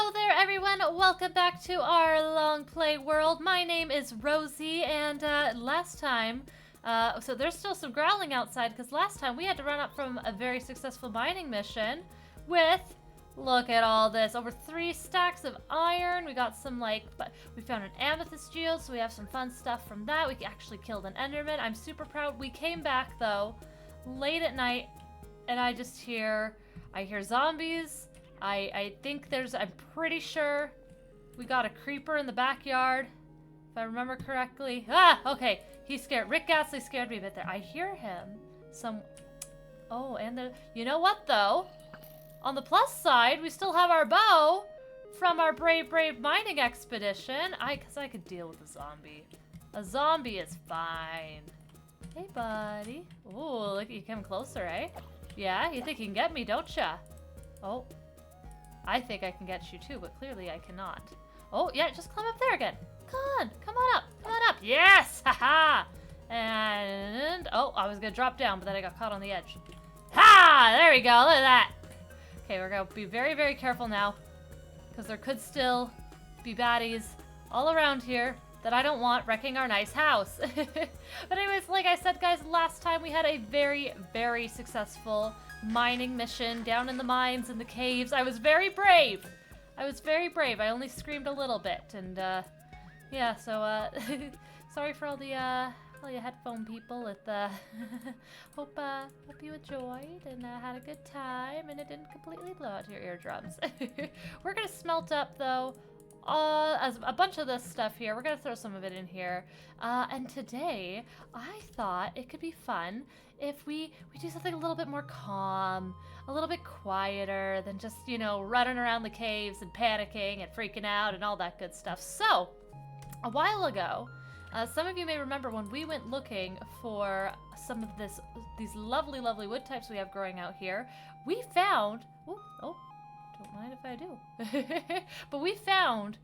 Hello there, everyone. Welcome back to our Longplay world. My name is Rosie, and last time, so there's still some growling outside because last time we had to run up from a very successful mining mission with, look at all this, over 3 stacks of iron. We got some we found an amethyst geode, so we have some fun stuff from that. We actually killed an enderman. I'm super proud. We came back though, late at night, and I hear zombies. I think I'm pretty sure we got a creeper in the backyard, if I remember correctly. Ah, okay, Rick Ghastly scared me a bit there. I hear him. You know what though? On the plus side, we still have our bow from our brave mining expedition. Cause I could deal with a zombie. A zombie is fine. Hey buddy. Ooh, look, you came closer, eh? Yeah, you think you can get me, don't ya? Oh. I think I can get you too, but clearly I cannot. Oh, yeah, just climb up there again. Come on up. Yes, haha. And, oh, I was gonna drop down, but then I got caught on the edge. Ha, there we go, look at that. Okay, we're gonna be very, very careful now, because there could still be baddies all around here that I don't want wrecking our nice house. But anyways, like I said, guys, last time we had a very, very successful mining mission down in the mines and the caves. I was very brave. I only screamed a little bit, and yeah. So sorry for all you headphone people. Hope you enjoyed and had a good time, and it didn't completely blow out your eardrums. We're gonna smelt up though. As a bunch of this stuff here. We're gonna throw some of it in here. And today, I thought it could be fun if we do something a little bit more calm, a little bit quieter than just, running around the caves and panicking and freaking out and all that good stuff. So, a while ago, some of you may remember when we went looking for some of these lovely, lovely wood types we have growing out here, we found, don't mind if I do. But we found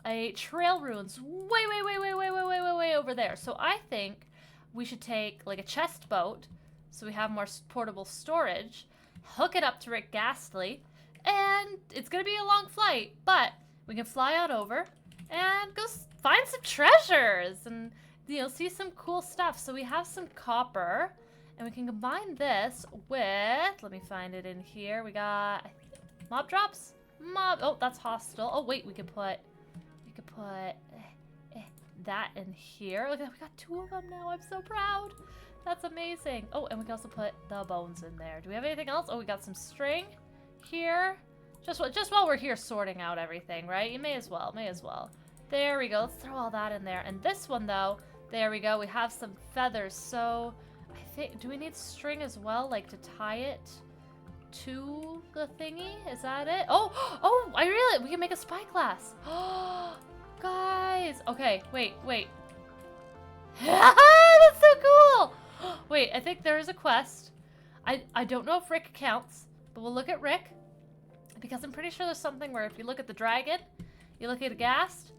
a trail ruins way over there. So I think we should take like a chest boat so we have more portable storage, hook it up to Rick Ghastly, and it's gonna be a long flight, but we can fly out over and go find some treasures and see some cool stuff. So we have some copper, and we can combine this with, let me find it in here. We got mob drops? Oh, that's hostile. Oh, wait, we could put that in here. Look, we got 2 of them now. I'm so proud. That's amazing. Oh, and we can also put the bones in there. Do we have anything else? Oh, we got some string here. Just while we're here sorting out everything, right? You may as well. There we go. Let's throw all that in there. And this one, though, there we go. We have some feathers. So I think, do we need string as well, like to tie it to the thingy? Is that it? Oh, we can make a spyglass. Oh, guys. Okay, wait. That's so cool. Wait, I think there is a quest. I don't know if Rick counts, but we'll look at Rick, because I'm pretty sure there's something where if you look at the dragon, you look at a ghast,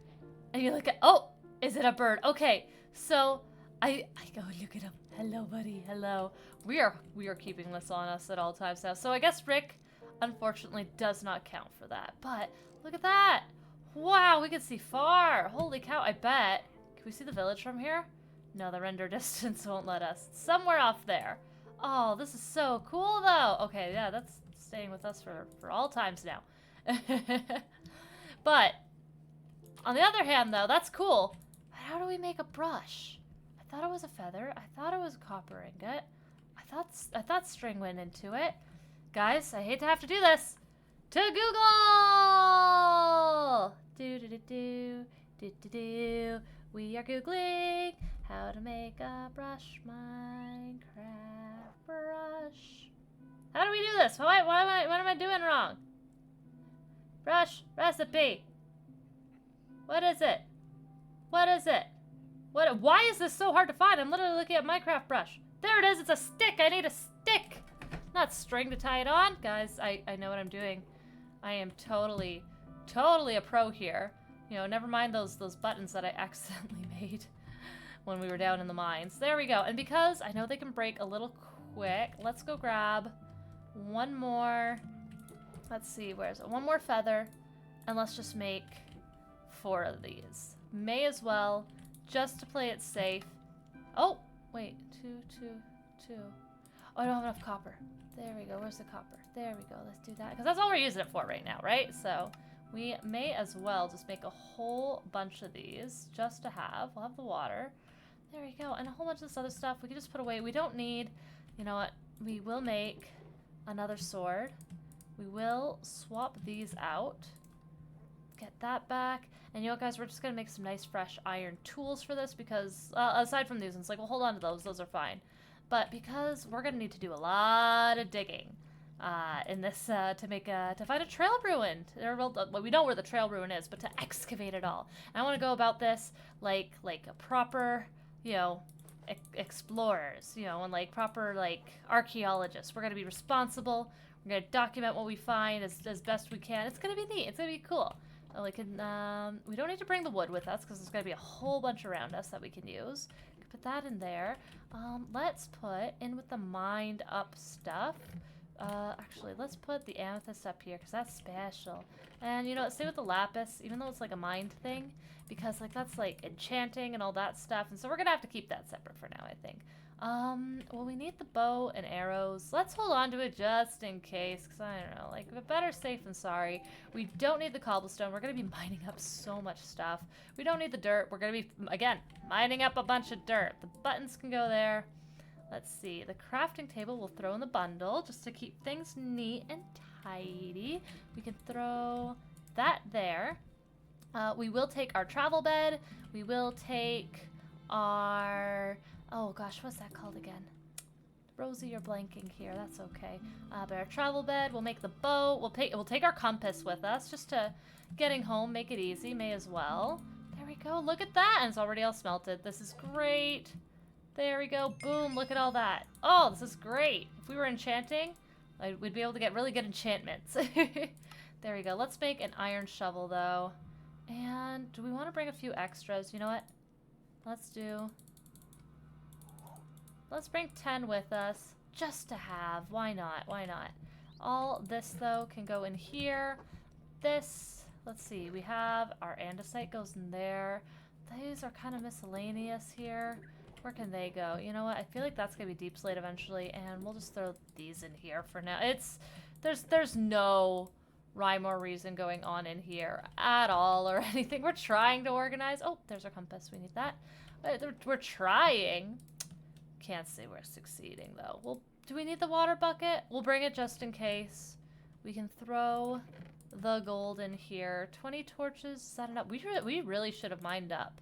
and you look at, oh, is it a bird? Okay, so I go look at him. Hello, buddy. Hello. We are keeping this on us at all times now. So I guess Rick, unfortunately, does not count for that. But look at that. Wow, we can see far. Holy cow, I bet. Can we see the village from here? No, the render distance won't let us. It's somewhere off there. Oh, this is so cool, though. Okay, yeah, that's staying with us for all times now. But on the other hand, though, that's cool. But how do we make a brush? I thought it was a feather. I thought it was a copper ingot. I thought string went into it. Guys, I hate to have to do this. To Google! Do. We are Googling how to make a brush, Minecraft brush. How do we do this? What am I doing wrong? Brush recipe. What is it? Why is this so hard to find? I'm literally looking at Minecraft brush. There it is. It's a stick. I need a stick. Not string to tie it on. Guys, I know what I'm doing. I am totally a pro here. Never mind those buttons that I accidentally made when we were down in the mines. There we go. And because I know they can break a little quick, let's go grab one more. Let's see, where's it? One more feather. And let's just make 4 of these. May as well, just to play it safe. Oh, wait, 2, 2, 2. Oh, I don't have enough copper. There we go. Where's the copper? There we go. Let's do that. Because that's all we're using it for right now, right? So we may as well just make a whole bunch of these just to have. We'll have the water. There we go. And a whole bunch of this other stuff we can just put away. We don't need, you know what? We will make another sword. We will swap these out. Get that back. And you know what, guys? We're just going to make some nice fresh iron tools for this because, aside from these, it's like, well, hold on to those. Those are fine. But because we're going to need to do a lot of digging in this to find a trail ruin. Well, we know where the trail ruin is, but to excavate it all. And I want to go about this like a proper, you know, explorers, you know, and like proper like archaeologists. We're going to be responsible. We're going to document what we find as best we can. It's going to be neat. It's going to be cool. We don't need to bring the wood with us because there's going to be a whole bunch around us that we can use. Put that in there. Let's put in with the mined up stuff. Actually, let's put the amethyst up here because that's special. And you know, stay with the lapis, even though it's like a mined thing, because like that's like enchanting and all that stuff. And so we're gonna have to keep that separate for now, I think. Well, we need the bow and arrows. Let's hold on to it just in case, because I don't know, like, better safe than sorry. We don't need the cobblestone. We're going to be mining up so much stuff. We don't need the dirt. We're going to be, again, mining up a bunch of dirt. The buttons can go there. Let's see. The crafting table we'll throw in the bundle just to keep things neat and tidy. We can throw that there. We will take our travel bed. We will take our... Oh gosh, what's that called again? Rosie, you're blanking here. That's okay. But our travel bed, we'll make the boat. We'll take our compass with us just to getting home. Make it easy. May as well. There we go. Look at that, and it's already all smelted. This is great. There we go. Boom. Look at all that. Oh, this is great. If we were enchanting, we'd be able to get really good enchantments. There we go. Let's make an iron shovel though. And do we want to bring a few extras? You know what? Let's bring 10 with us, just to have. Why not? Why not? All this, though, can go in here. This, let's see, we have our andesite goes in there. These are kind of miscellaneous here. Where can they go? You know what? I feel like that's going to be deep slate eventually, and we'll just throw these in here for now. There's no rhyme or reason going on in here at all or anything. We're trying to organize. Oh, there's our compass. We need that. We're trying. Can't say we're succeeding though. Well, do we need the water bucket? We'll bring it just in case. We can throw the gold in here. 20 torches, set it up. We really should have mined up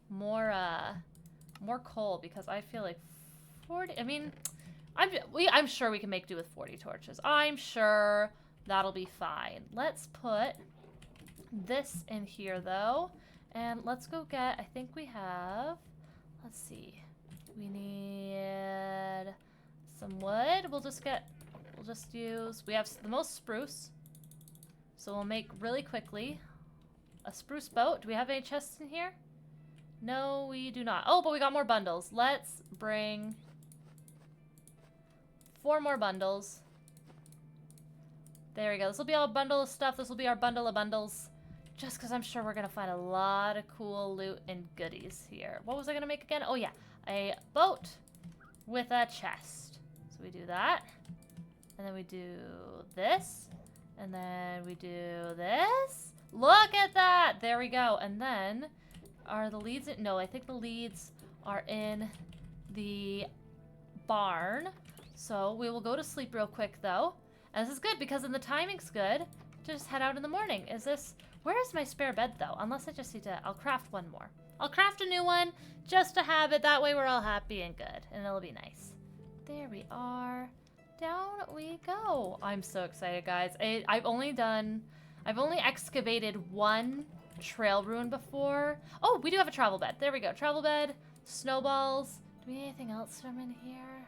more coal because I feel like 40. I mean, I'm sure we can make do with 40 torches. I'm sure that'll be fine. Let's put this in here though, and let's go get. I think we have. Let's see. We need some wood. We'll just use, we have the most spruce. So we'll make really quickly a spruce boat. Do we have any chests in here? No, we do not. Oh, but we got more bundles. Let's bring 4 more bundles. There we go. This will be our bundle of stuff. This will be our bundle of bundles. Just because I'm sure we're going to find a lot of cool loot and goodies here. What was I going to make again? Oh, yeah. A boat with a chest. So we do that. And then we do this. And then we do this. Look at that! There we go. And then, are the leads in? No, I think the leads are in the barn. So we will go to sleep real quick, though. And this is good because then the timing's good to just head out in the morning. Where is my spare bed, though? Unless I just need to, I'll craft one more. I'll craft a new one just to have it. That way we're all happy and good. And it'll be nice. There we are. Down we go. I'm so excited, guys. I've only excavated 1 trail ruin before. Oh, we do have a travel bed. There we go. Travel bed, snowballs. Do we need anything else from in here?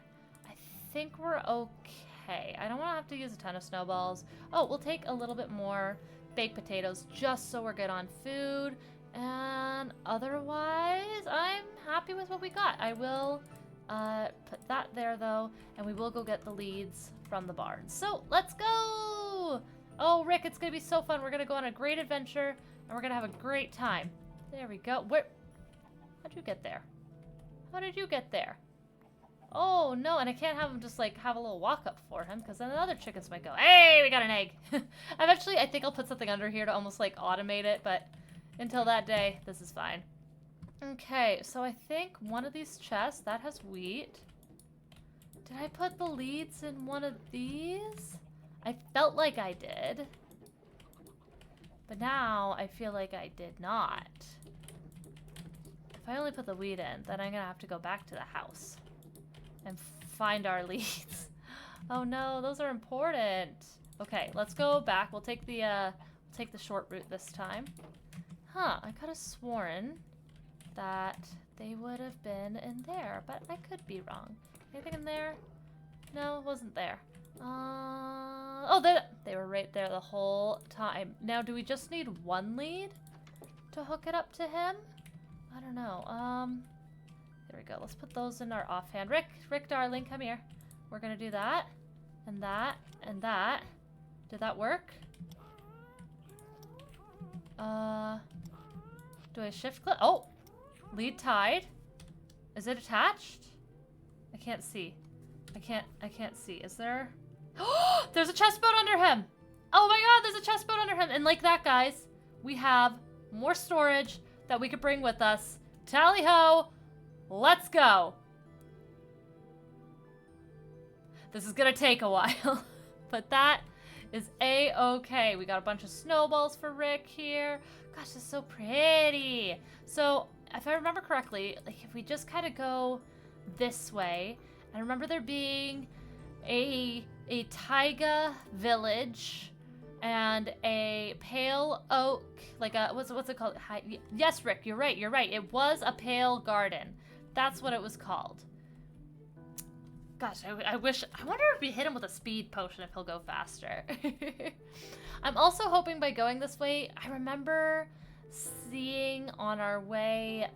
I think we're okay. I don't want to have to use a ton of snowballs. Oh, we'll take a little bit more baked potatoes just so we're good on food. And otherwise, I'm happy with what we got. I will put that there, though, and we will go get the leads from the barn. So, let's go! Oh, Rick, it's gonna be so fun. We're gonna go on a great adventure, and we're gonna have a great time. There we go. How'd you get there? How did you get there? Oh, no, and I can't have him just, like, have a little walk-up for him, because then the other chickens might go, hey, we got an egg! Eventually, I think I'll put something under here to almost, like, automate it, but until that day, this is fine. Okay, so I think one of these chests, that has wheat. Did I put the leads in one of these? I felt like I did. But now, I feel like I did not. If I only put the wheat in, then I'm gonna have to go back to the house and find our leads. Oh no, those are important. Okay, let's go back. We'll take the short route this time. Huh, I could have sworn that they would have been in there, but I could be wrong. Anything in there? No, it wasn't there. Oh, they were right there the whole time. Now, do we just need one lead to hook it up to him? I don't know. There we go. Let's put those in our offhand. Rick, darling, come here. We're gonna do that, and that, and that. Did that work? Do I shift click? Oh, lead tied. Is it attached? I can't see. I can't see. Is there? There's a chest boat under him. Oh my god, there's a chest boat under him. And like that, guys, we have more storage that we could bring with us. Tally-ho, let's go. This is gonna take a while, but that is a-okay. We got a bunch of snowballs for Rick here. Gosh, this is so pretty. So, if I remember correctly, like if we just kind of go this way, I remember there being a taiga village and a pale oak, like a, what's it called? Yes, Rick, you're right. It was a pale garden. That's what it was called. Gosh, I wonder if we hit him with a speed potion if he'll go faster. I'm also hoping by going this way, I remember seeing on our way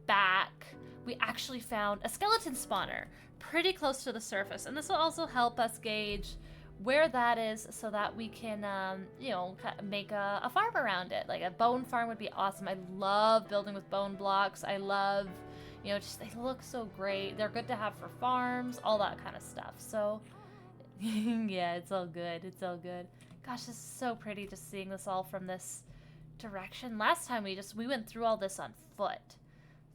back, we actually found a skeleton spawner pretty close to the surface. And this will also help us gauge where that is so that we can, you know, make a farm around it. Like a bone farm would be awesome. I love building with bone blocks. I love, you know, just they look so great. They're good to have for farms, all that kind of stuff. So, yeah, it's all good. It's all good. Gosh, this is so pretty just seeing this all from this direction. Last time we went through all this on foot.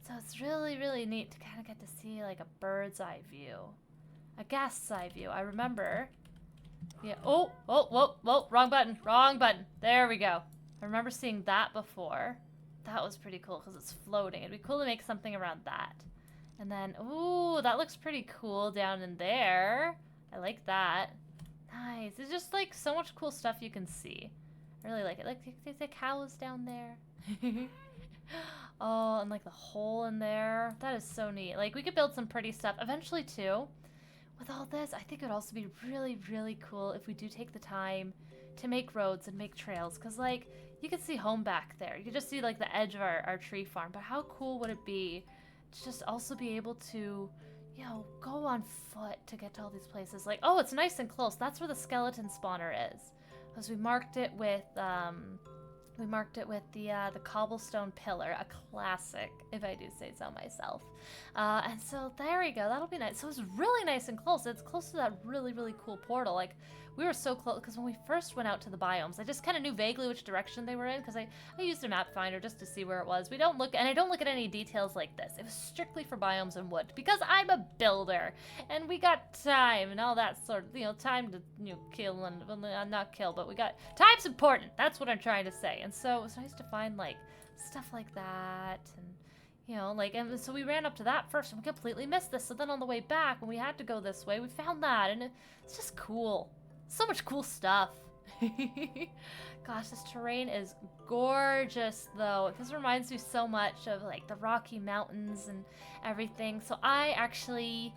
So it's really, really neat to kind of get to see like a bird's eye view. A guest's eye view. I remember. Yeah. Oh, whoa, wrong button. There we go. I remember seeing that before. That was pretty cool because it's floating. It'd be cool to make something around that. And then, ooh, that looks pretty cool down in there. I like that. Nice. There's just like so much cool stuff you can see. I really like it. Like the cows down there. Oh, and like the hole in there. That is so neat. Like we could build some pretty stuff eventually too. With all this, I think it would also be really, really cool if we do take the time to make roads and make trails. Because like, you can see home back there. You can just see like the edge of our tree farm. But how cool would it be to just also be able to, you know, go on foot to get to all these places. Like, oh, it's nice and close. That's where the skeleton spawner is. Because we marked it with, the cobblestone pillar, a classic, if I do say so myself. And so there we go. That'll be nice. So it's really nice and close. It's close to that really, really cool portal. Like, we were so close, because when we first went out to the biomes, I just kind of knew vaguely which direction they were in, because I used a map finder just to see where it was. I don't look at any details like this. It was strictly for biomes and wood, because I'm a builder, and we got time, and all that sort of, you know, time to, you know, kill, and, well, not kill, but we got, time's important, that's what I'm trying to say. And so it was nice to find, like, stuff like that, and, you know, like, and so we ran up to that first, and we completely missed this. So then on the way back, when we had to go this way, we found that, and it's just cool. So much cool stuff. Gosh, this terrain is gorgeous, though. This reminds me so much of, like, the Rocky Mountains and everything. So I actually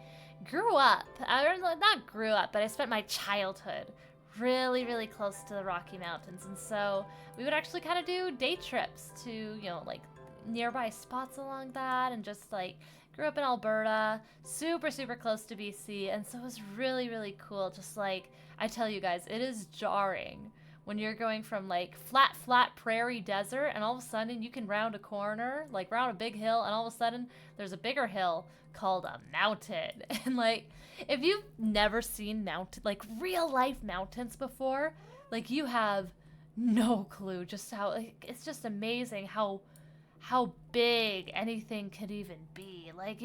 grew up, not grew up, but I spent my childhood really, really close to the Rocky Mountains. And so we would actually kind of do day trips to, you know, like, nearby spots along that, and just, like, grew up in Alberta, super, super close to BC, and so it was really, really cool. Just like, I tell you guys, it is jarring when you're going from like flat prairie desert, and all of a sudden you can round a corner, like round a big hill, and all of a sudden there's a bigger hill called a mountain. And like, if you've never seen like real life mountains before, like you have no clue just how, like, it's just amazing how big anything could even be. Like,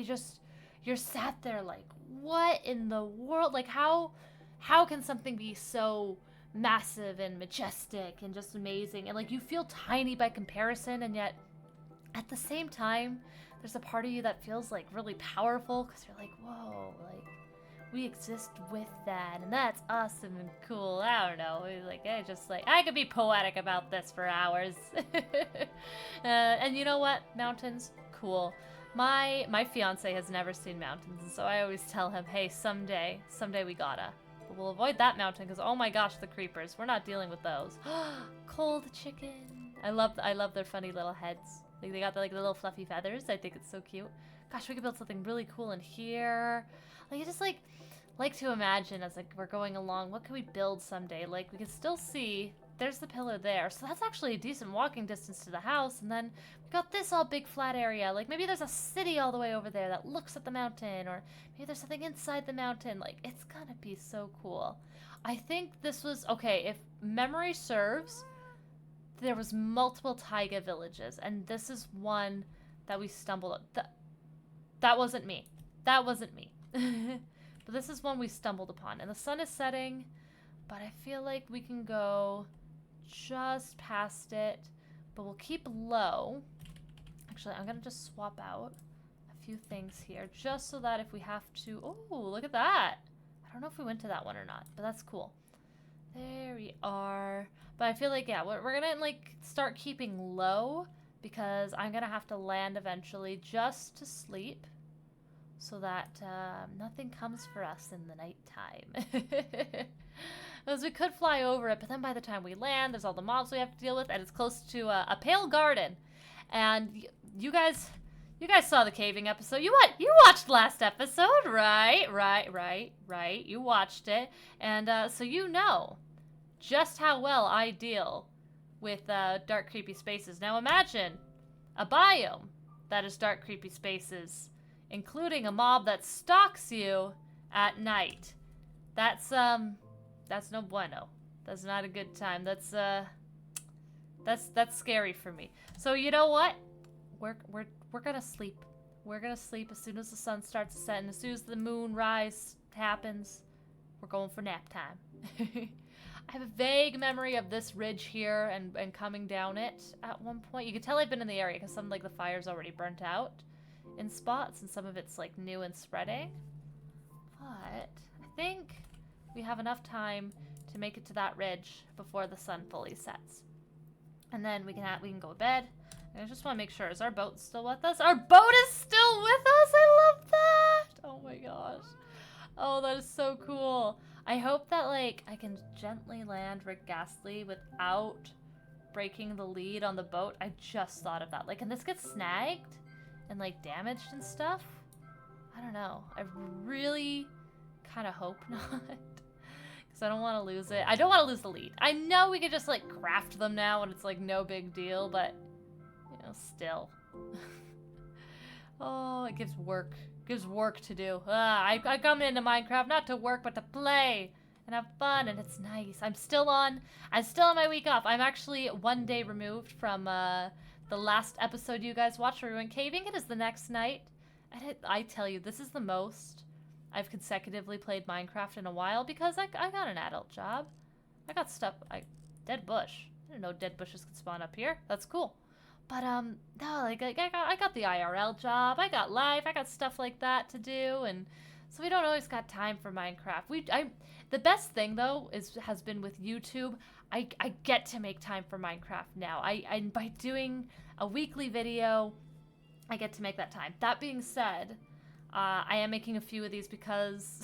you're sat there like, what in the world? Like, how can something be so massive and majestic and just amazing? And like, you feel tiny by comparison, and yet at the same time there's a part of you that feels like really powerful, because you're like, whoa, like we exist with that, and that's awesome and cool. I don't know, like, I could be poetic about this for hours. And you know what, mountains, cool. My fiance has never seen mountains, and so I always tell him, hey, someday we gotta. But we'll avoid that mountain, because oh my gosh, the creepers, we're not dealing with those. Cold chicken. I love their funny little heads. Like, they got the little fluffy feathers. I think it's so cute. Gosh, we could build something really cool in here. Like, you just like to imagine as like we're going along, what can we build someday? Like, we can still see there's the pillar there, so that's actually a decent walking distance to the house. And then we got this all big flat area. Like, maybe there's a city all the way over there that looks at the mountain, or maybe there's something inside the mountain. Like, it's gonna be so cool. I think this was okay, if memory serves, there was multiple taiga villages, and this is one that we stumbled on. That wasn't me. That wasn't me. But this is one we stumbled upon, and the sun is setting, but I feel like we can go just past it, but we'll keep low. Actually, I'm gonna just swap out a few things here, just so that if we have to... Oh, look at that! I don't know if we went to that one or not, but that's cool. There we are. But I feel like, yeah, we're gonna like start keeping low, because I'm gonna have to land eventually just to sleep, so that nothing comes for us in the nighttime. Because we could fly over it, but then by the time we land, there's all the mobs we have to deal with, and it's close to a pale garden. And you guys saw the caving episode. You watched last episode, right? You watched it, and so you know just how well I deal with dark, creepy spaces. Now imagine a biome that is dark, creepy spaces, including a mob that stalks you at night. That's no bueno. That's not a good time. That's scary for me. So you know what? We're gonna sleep. We're gonna sleep as soon as the sun starts to set, and as soon as the moon rise happens, we're going for nap time. I have a vague memory of this ridge here and coming down it at one point. You can tell I've been in the area because some like the fire's already burnt out in spots, and some of it's like new and spreading. But I think we have enough time to make it to that ridge before the sun fully sets, and then we can go to bed. And I just want to make sure, is our boat still with us? Our boat is still with us. I love that. Oh my gosh. Oh, that is so cool. I hope that like I can gently land Rick Ghastly without breaking the lead on the boat. I just thought of that. Like, can this get snagged and like damaged and stuff? I don't know. I really kind of hope not, because I don't want to lose it. I don't want to lose the lead. I know we could just like craft them now and it's like no big deal, but you know, still. Oh, it gives work. It gives work to do. I come into Minecraft not to work, but to play and have fun, and it's nice. I'm still on my week off. I'm actually 1 day removed from the last episode you guys watched where we went caving. It is the next night, and I tell you, this is the most I've consecutively played Minecraft in a while, because I got an adult job. I got stuff. Dead bush. I didn't know dead bushes could spawn up here. That's cool. But no, like I got the IRL job. I got life. I got stuff like that to do, and so we don't always got time for Minecraft. The best thing though has been with YouTube. I get to make time for Minecraft now. I by doing a weekly video, I get to make that time. That being said, I am making a few of these because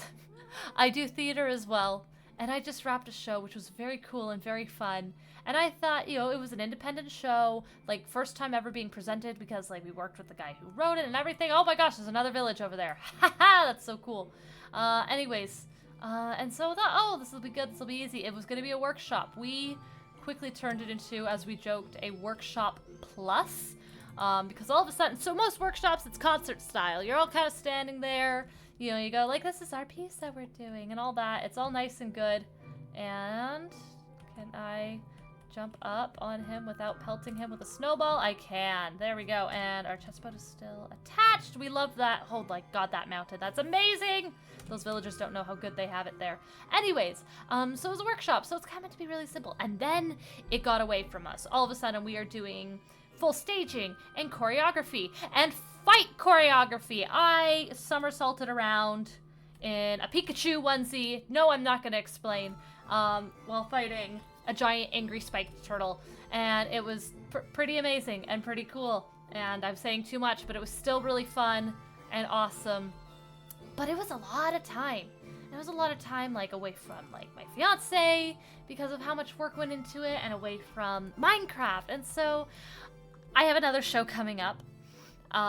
I do theater as well, and I just wrapped a show, which was very cool and very fun. And I thought, you know, it was an independent show, like first time ever being presented because like we worked with the guy who wrote it and everything. Oh my gosh, there's another village over there. Haha, that's so cool. Anyways, and so I thought, oh, this will be good, this will be easy. It was going to be a workshop. We quickly turned it into, as we joked, a workshop plus. Because all of a sudden, so most workshops, it's concert style. You're all kind of standing there, you know, you go like, this is our piece that we're doing and all that. It's all nice and good. And can I jump up on him without pelting him with a snowball? I can. There we go. And our chest boat is still attached. We love that. Oh my god, that mounted. That's amazing. Those villagers don't know how good they have it there. Anyways, so it was a workshop, so it's kind of meant to be really simple. And then it got away from us. All of a sudden, we are doing full staging and choreography and fight choreography. I somersaulted around in a Pikachu onesie. No, I'm not going to explain. While fighting a giant angry spiked turtle. And it was pretty amazing and pretty cool. And I'm saying too much, but it was still really fun and awesome. But it was a lot of time. It was a lot of time, like, away from, like, my fiance because of how much work went into it, and away from Minecraft. And so I have another show coming up.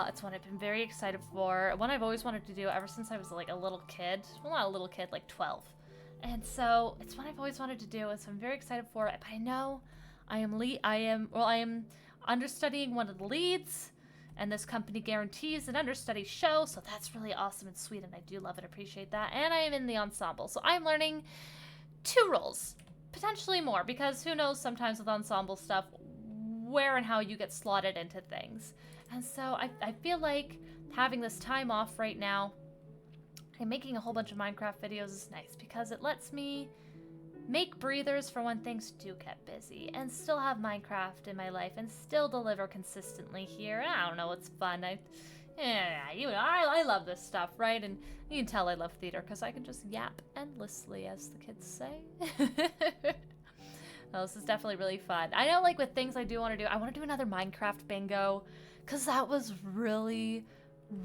It's one I've been very excited for. One I've always wanted to do ever since I was, like, a little kid. Well, not a little kid, like 12. And so it's one I've always wanted to do, and so I'm very excited for it. But I know I am understudying one of the leads, and this company guarantees an understudy show, so that's really awesome and sweet, and I do love and appreciate that. And I am in the ensemble, so I'm learning 2 roles, potentially more, because who knows sometimes with ensemble stuff where and how you get slotted into things. And so I feel like having this time off right now and making a whole bunch of Minecraft videos is nice because it lets me make breathers for when things do get busy and still have Minecraft in my life and still deliver consistently here. And I don't know, it's fun. I love this stuff, right? And you can tell I love theater because I can just yap endlessly, as the kids say. Oh, this is definitely really fun. I know, like, with things I do want to do, I want to do another Minecraft bingo because that was really,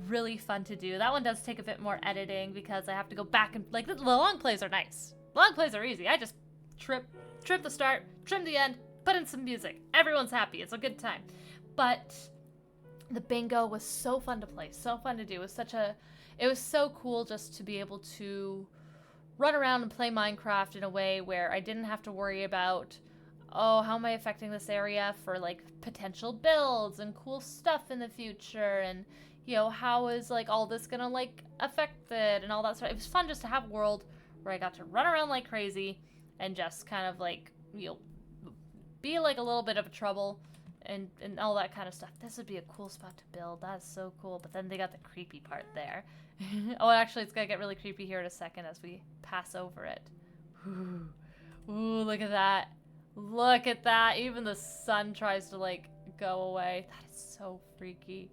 really fun to do. That one does take a bit more editing because I have to go back and, like, the long plays are nice. Long plays are easy. I just trim the start, trim the end, put in some music. Everyone's happy. It's a good time. But the bingo was so fun to play, so fun to do. It was so cool just to be able to run around and play Minecraft in a way where I didn't have to worry about, oh, how am I affecting this area for, like, potential builds and cool stuff in the future, and, you know, how is, like, all this gonna, like, affect it and all that stuff. It was fun just to have a world where I got to run around like crazy and just kind of, like, you know, be, like, a little bit of a trouble and all that kind of stuff. This would be a cool spot to build. That's so cool. But then they got the creepy part there. Oh, actually, it's gonna get really creepy here in a second as we pass over it. Ooh, look at that. Look at that. Even the sun tries to, like, go away. That is so freaky.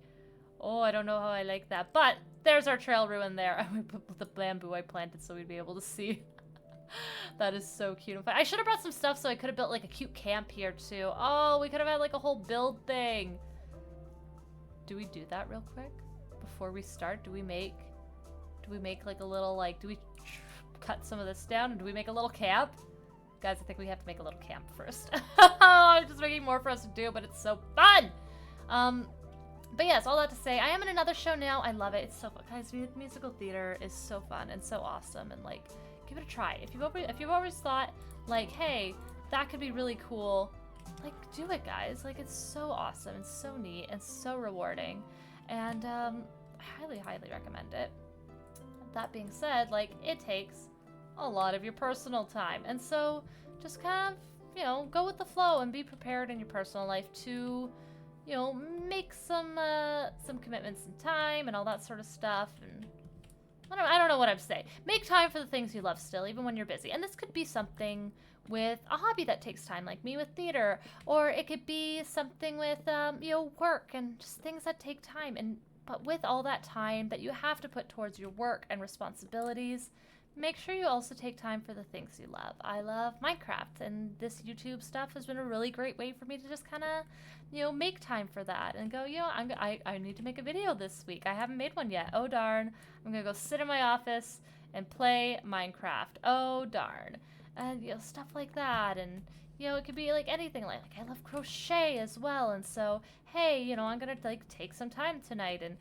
Oh, I don't know how I like that. But there's our trail ruin there. And we put the bamboo I planted so we'd be able to see. That is so cute. I should have brought some stuff so I could have built, like, a cute camp here, too. Oh, we could have had, like, a whole build thing. Do we do that real quick? Before we start, do we make, like, a little, like, do we cut some of this down? And do we make a little camp? Guys, I think we have to make a little camp first. I'm just making more for us to do, but it's so fun! But yes, all that to say, I am in another show now. I love it. It's so fun. Guys, musical theater is so fun and so awesome. And, like, give it a try. If you've always thought, like, hey, that could be really cool, like, do it, guys. Like, it's so awesome and so neat and so rewarding. And I highly, highly recommend it. That being said, like, it takes a lot of your personal time. And so just kind of, you know, go with the flow and be prepared in your personal life to, you know, make some commitments in time and all that sort of stuff. And I don't know what I'm saying. Make time for the things you love still, even when you're busy. And this could be something with a hobby that takes time, like me with theater. Or it could be something with, you know, work and just things that take time. But with all that time that you have to put towards your work and responsibilities, make sure you also take time for the things you love. I love Minecraft, and this YouTube stuff has been a really great way for me to just kind of, you know, make time for that and go, you know, I need to make a video this week. I haven't made one yet. Oh, darn. I'm going to go sit in my office and play Minecraft. Oh, darn. and stuff like that. And it could be like anything. Like I love crochet as well, and so hey, I'm gonna like take some time tonight and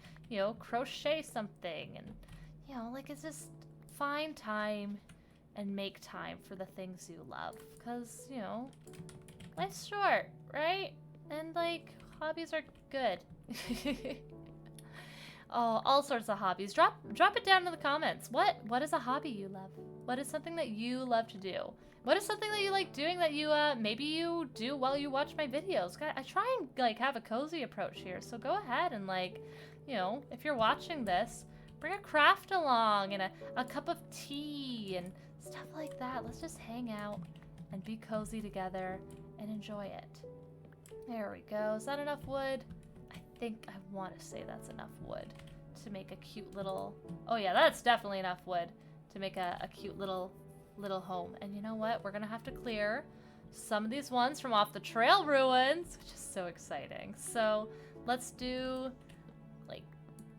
crochet something, and like it's just find time and make time for the things you love, because life's short, right? And like hobbies are good. Oh, all sorts of hobbies. Drop it down in the comments. What is a hobby you love? What is something that you love to do? What is something that you like doing that you maybe you do while you watch my videos? I try and like have a cozy approach here. So go ahead and like, if you're watching this, bring a craft along and a cup of tea and stuff like that. Let's just hang out and be cozy together and enjoy it. There we go. Is that enough wood? I think I want to say that's enough wood to make a cute little... Oh yeah, that's definitely enough wood to make a cute little home. And you know what? We're going to have to clear some of these ones from off the trail ruins, which is so exciting. So let's do like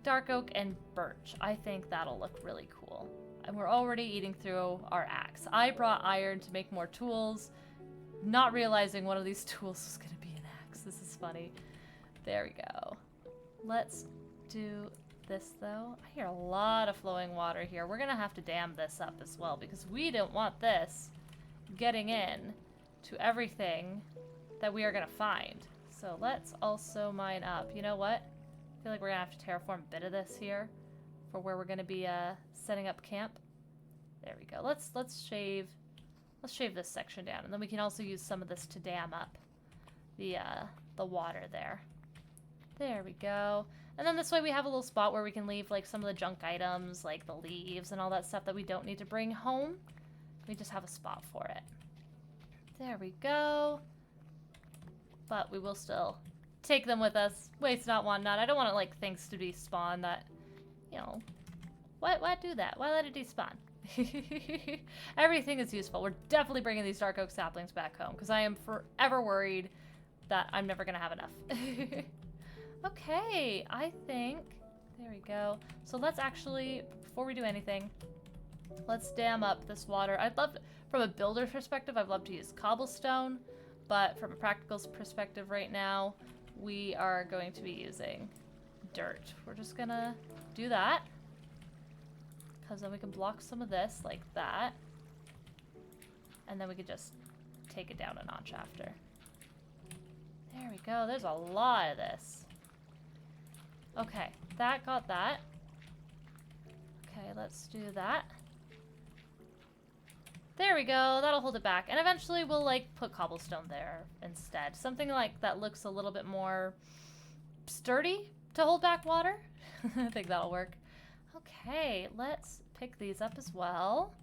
dark oak and birch. I think that'll look really cool. And we're already eating through our axe. I brought iron to make more tools, not realizing one of these tools was going to be an axe. This is funny. There we go. Let's do this though. I hear a lot of flowing water here. We're gonna have to dam this up as well because we don't want this getting in to everything that we are gonna find. So let's also mine up. You know what? I feel like we're gonna have to terraform a bit of this here for where we're gonna be setting up camp. There we go. Let's shave this section down, and then we can also use some of this to dam up the water there. There we go. And then this way we have a little spot where we can leave like some of the junk items, like the leaves and all that stuff that we don't need to bring home. We just have a spot for it. There we go. But we will still take them with us. Waste not, want not. I don't want like things to despawn that, why do that? Why let it despawn? Everything is useful. We're definitely bringing these dark oak saplings back home because I am forever worried that I'm never gonna have enough. Okay, I think, there we go. So let's actually, before we do anything, let's dam up this water. I'd love, from a builder's perspective, I'd love to use cobblestone, but from a practical perspective right now, we are going to be using dirt. We're just gonna do that, because then we can block some of this like that, and then we could just take it down a notch after. There we go, there's a lot of this. Okay, that got that. Okay, let's do that. There we go, that'll hold it back. And eventually we'll like put cobblestone there instead. Something like that looks a little bit more sturdy to hold back water. I think that'll work. Okay, let's pick these up as well.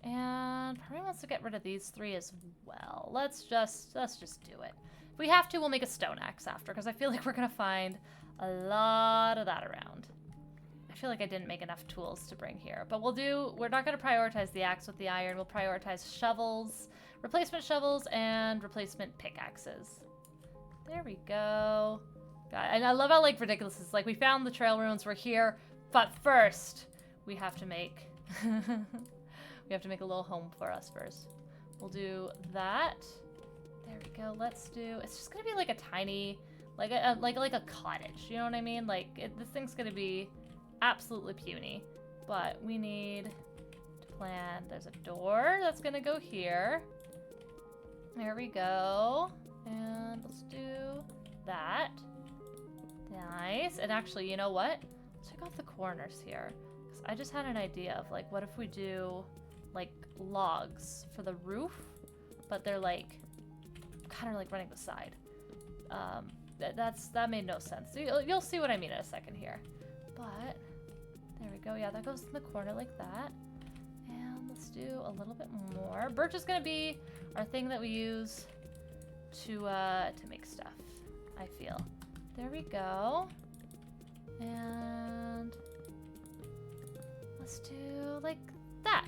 And probably wants to get rid of these three as well. Let's just do it. If we have to, we'll make a stone axe after, because I feel like we're gonna find a lot of that around. I feel like I didn't make enough tools to bring here, but we're not going to prioritize the axe with the iron. We'll prioritize shovels, replacement shovels, and replacement pickaxes. There we go. And I love how like ridiculous this is. Like we found the trail ruins, we're here, but first we have to make we have to make a little home for us first. We'll do that. There we go. Let's do. It's just gonna be like a tiny. Like a cottage, you know what I mean? Like, this thing's gonna be absolutely puny. But we need to plan. There's a door that's gonna go here. There we go. And let's do that. Nice. And actually, you know what? Let's check out the corners here. Because I just had an idea of, like, what if we do, like, logs for the roof? But they're, like, kind of, like, running the side. That made no sense. You'll see what I mean in a second here. But there we go. Yeah, that goes in the corner like that. And let's do a little bit more. Birch is gonna be our thing that we use to make stuff, I feel. There we go. And let's do like that.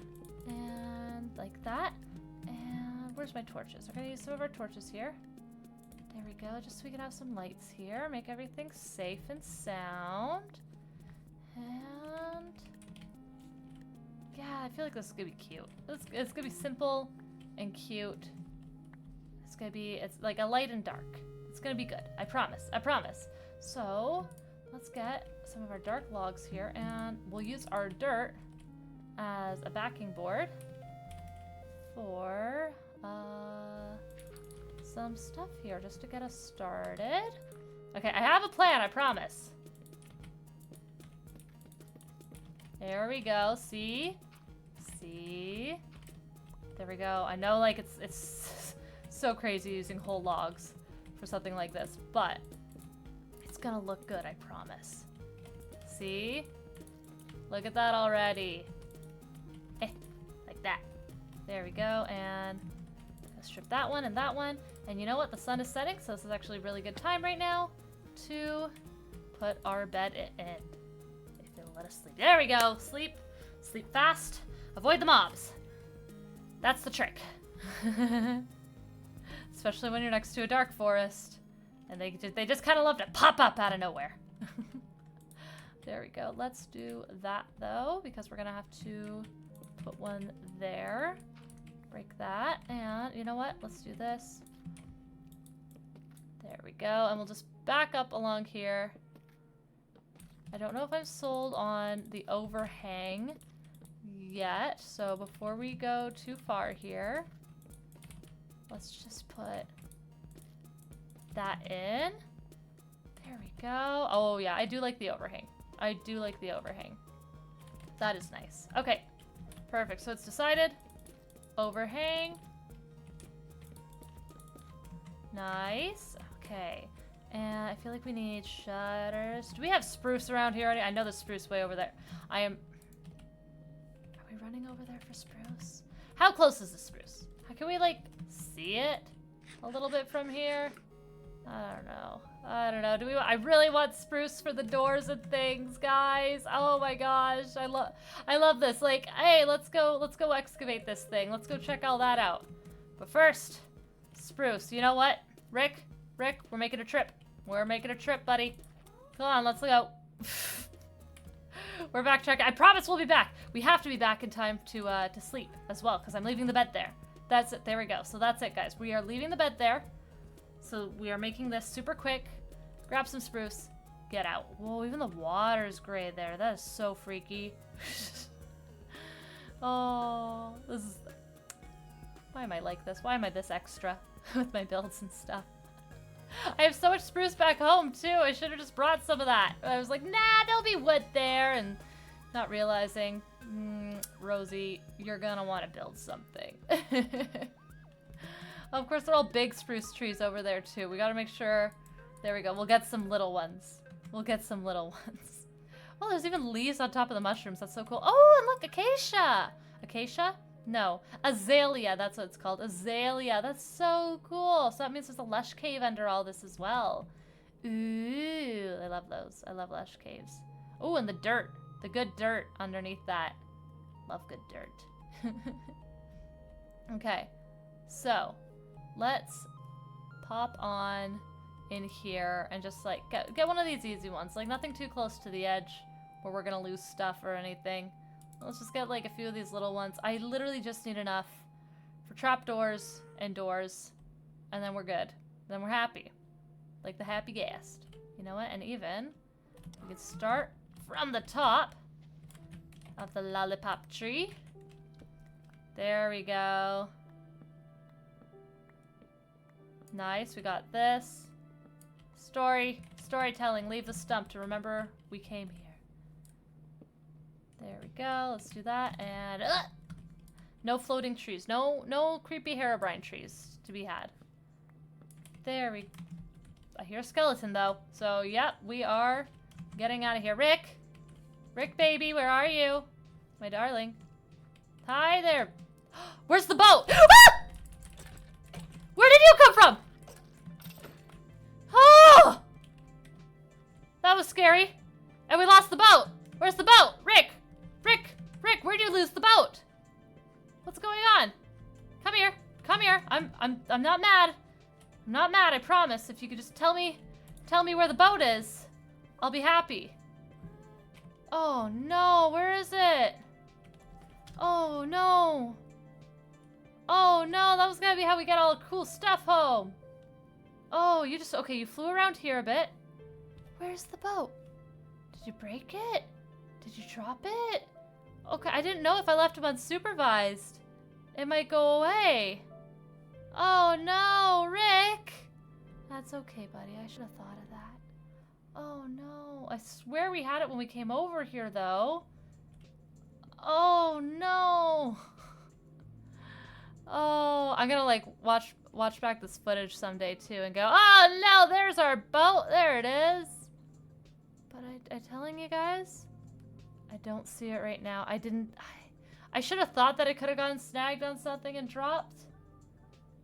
And like that. And where's my torches? We're gonna use some of our torches here. There we go, just so we can have some lights here, make everything safe and sound. And yeah, I feel like this is gonna be cute. It's gonna be simple and cute. It's gonna be, it's like a light and dark. It's gonna be good. I promise. I promise. So let's get some of our dark logs here, and we'll use our dirt as a backing board for some stuff here just to get us started. Okay, I have a plan, I promise. There we go. See? See? There we go. I know, like, it's so crazy using whole logs for something like this, but it's gonna look good, I promise. See? Look at that already. Like that. There we go, and let's strip that one and that one. And you know what? The sun is setting, so this is actually a really good time right now to put our bed in. If it'll let us sleep. There we go. Sleep. Sleep fast. Avoid the mobs. That's the trick. Especially when you're next to a dark forest. And they just kind of love to pop up out of nowhere. There we go. Let's do that, though, because we're going to have to put one there. Break that. And you know what? Let's do this. There we go. And we'll just back up along here. I don't know if I'm sold on the overhang yet. So before we go too far here, let's just put that in. There we go. Oh, yeah. I do like the overhang. I do like the overhang. That is nice. Okay. Perfect. So it's decided. Overhang. Nice. Okay. And I feel like we need shutters. Do we have spruce around here already? I know there's spruce way over there. Are we running over there for spruce? How close is the spruce? How can we, like, see it a little bit from here? I don't know. I don't know. I really want spruce for the doors and things, guys. Oh my gosh. I love this. Like, hey, let's go excavate this thing. Let's go check all that out. But first, spruce. You know what? Rick, we're making a trip. We're making a trip, buddy. Come on, let's go. We're backtracking. I promise we'll be back. We have to be back in time to sleep as well, because I'm leaving the bed there. That's it. There we go. So that's it, guys. We are leaving the bed there. So we are making this super quick. Grab some spruce. Get out. Whoa, even the water's gray there. That is so freaky. Oh, this is... Why am I like this? Why am I this extra with my builds and stuff? I have so much spruce back home, too. I should have just brought some of that. I was like, nah, there'll be wood there. And not realizing, Rosie, you're gonna want to build something. Of course, they're all big spruce trees over there, too. We gotta make sure... There we go. We'll get some little ones. We'll get some little ones. Oh, there's even leaves on top of the mushrooms. That's so cool. Oh, and look, acacia. Acacia? No. Azalea. That's what it's called. Azalea. That's so cool. So that means there's a lush cave under all this as well. Ooh, I love those. I love lush caves. Oh, and the dirt. The good dirt underneath that. Love good dirt. Okay. So... let's pop on in here and just like get one of these easy ones. Like nothing too close to the edge where we're gonna lose stuff or anything. Let's just get like a few of these little ones. I literally just need enough for trapdoors and doors, and then we're good. Then we're happy. Like the happy guest. You know what? And even we can start from the top of the lollipop tree. There we go. Nice, we got this. Storytelling, leave the stump to remember we came here. There we go, let's do that, and no floating trees, no creepy Herobrine trees to be had. There we, I hear a skeleton though, so yep, we are getting out of here. Rick baby, where are you? My darling. Hi there. Where's the boat? Where did you come from? Oh! That was scary. And we lost the boat. Where's the boat? Rick, where'd you lose the boat? What's going on? Come here. I'm not mad. I'm not mad, I promise. If you could just tell me where the boat is, I'll be happy. Oh no, where is it? Oh no. Oh Oh no, that was gonna be how we get all the cool stuff home. Oh, you just, okay, you flew around here a bit. Where's the boat? Did you break it? Did you drop it? Okay, I didn't know if I left him unsupervised. It might go away. Oh no, Rick! That's okay, buddy. I should have thought of that. Oh no. I swear we had it when we came over here, though. Oh no. Oh, I'm gonna like watch back this footage someday too and go, oh no, there's our boat. There it is. But I'm telling you guys, I don't see it right now. I should have thought that it could have gotten snagged on something and dropped.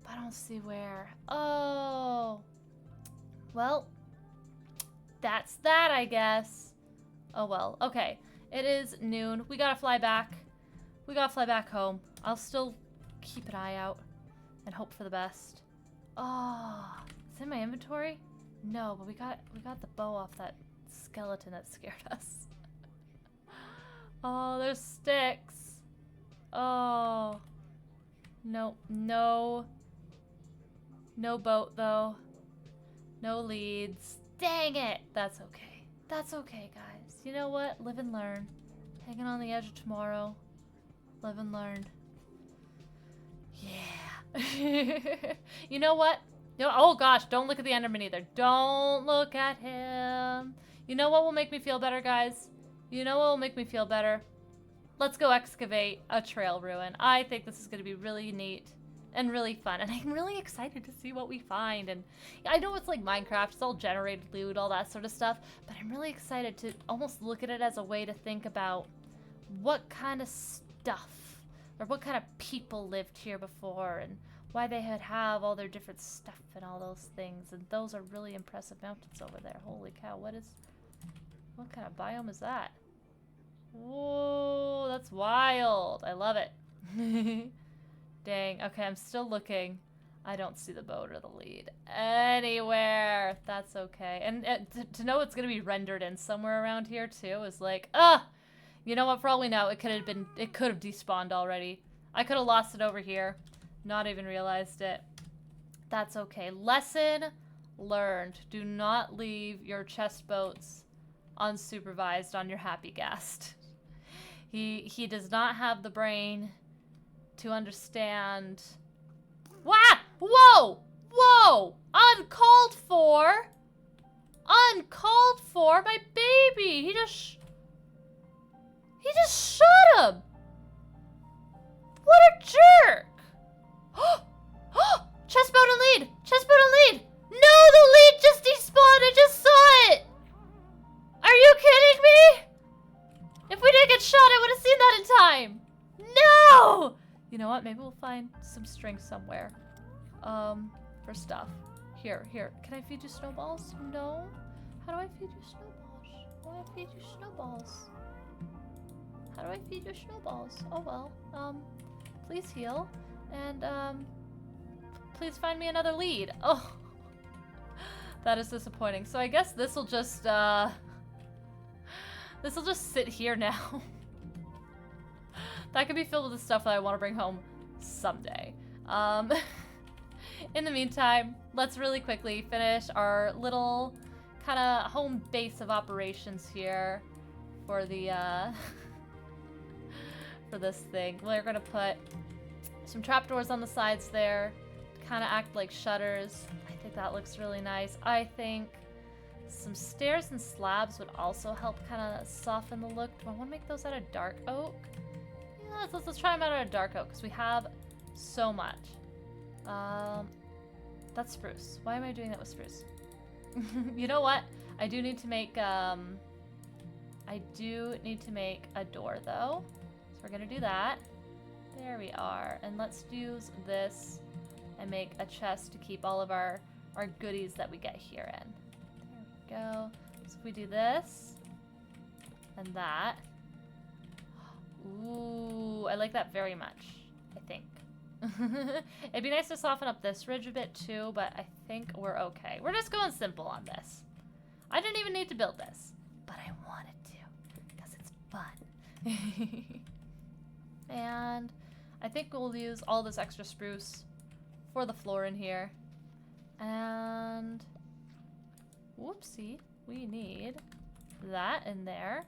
But I don't see where. Oh. Well, that's that, I guess. Oh well. Okay. It is noon. We gotta fly back. We gotta fly back home. I'll still keep an eye out and hope for the best. Oh, it's in my inventory? No, but we got the bow off that skeleton that scared us. Oh, there's sticks. Oh. No, no. No boat, though. No leads. Dang it! That's okay. That's okay, guys. You know what? Live and learn. Hanging on the edge of tomorrow. Live and learn. Yeah. You know what? Oh gosh, don't look at the Enderman either. Don't look at him. You know what will make me feel better, guys? You know what will make me feel better? Let's go excavate a trail ruin. I think this is going to be really neat and really fun. And I'm really excited to see what we find. And I know it's like Minecraft. It's all generated loot, all that sort of stuff. But I'm really excited to almost look at it as a way to think about what kind of stuff or what kind of people lived here before and why they have all their different stuff and all those things. And those are really impressive mountains over there. Holy cow, what kind of biome is that? Whoa, that's wild. I love it. Dang, okay, I'm still looking. I don't see the boat or the lead anywhere. That's okay. And to know it's gonna be rendered in somewhere around here too is like, you know what, for all we know, it could have despawned already. I could have lost it over here. Not even realized it. That's okay. Lesson learned. Do not leave your chest boats unsupervised on your happy guest. He does not have the brain to understand. Wah! Whoa! Whoa! Uncalled for! Uncalled for! My baby! He just shot him! What a jerk! Chest boat and lead! Chest boat and lead! No, the lead just despawned! I just saw it! Are you kidding me? If we didn't get shot, I would have seen that in time! No! You know what? Maybe we'll find some string somewhere. For stuff. Here. Can I feed you snowballs? No? How do I feed you snowballs? How do I feed you snowballs? How do I feed you snowballs? Oh well. Please heal. And, please find me another lead. Oh. That is disappointing. So I guess this'll just sit here now. That could be filled with the stuff that I want to bring home someday. In the meantime, let's really quickly finish our little kind of home base of operations here for the for this thing. We're gonna put some trapdoors on the sides there to kind of act like shutters. I think that looks really nice. I think some stairs and slabs would also help kind of soften the look. Do I want to make those out of dark oak? Yeah, let's try them out of dark oak because we have so much. That's spruce. Why am I doing that with spruce? You know what? I do need to make a door though. So we're gonna do that. There we are. And let's use this and make a chest to keep all of our goodies that we get here in. There we go. So if we do this and that. Ooh, I like that very much, I think. It'd be nice to soften up this ridge a bit too, but I think we're okay. We're just going simple on this. I didn't even need to build this, but I wanted to because it's fun. And I think we'll use all this extra spruce for the floor in here. And whoopsie, we need that in there.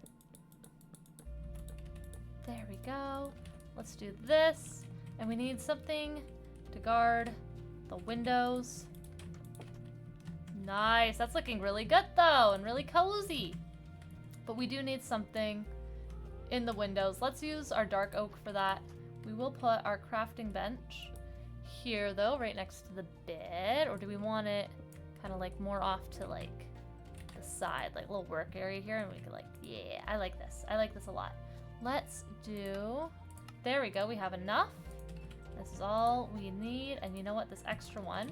There we go. Let's do this. And we need something to guard the windows. Nice. That's looking really good though, and really cozy. But we do need something in the windows. Let's use our dark oak for that. We will put our crafting bench here though, right next to the bed. Or do we want it kind of like more off to like the side, like a little work area here? And we could like, yeah, I like this. I like this a lot. Let's do, there we go. We have enough. This is all we need. And you know what? This extra one,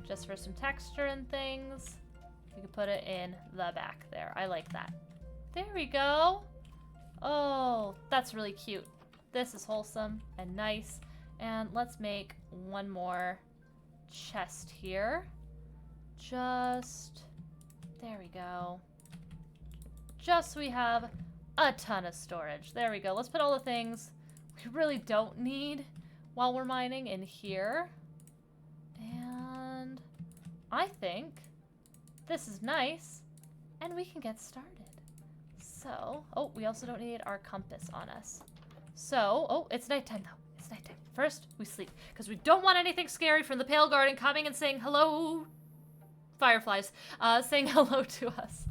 just for some texture and things, we could put it in the back there. I like that. There we go. Oh, that's really cute. This is wholesome and nice. And let's make one more chest here. Just, there we go. Just so we have a ton of storage. There we go. Let's put all the things we really don't need while we're mining in here. And I think this is nice. And we can get started. So, oh, we also don't need our compass on us. So, oh, it's nighttime though. It's nighttime. First, we sleep. Because we don't want anything scary from the Pale Garden coming and saying hello. Fireflies. Saying hello to us.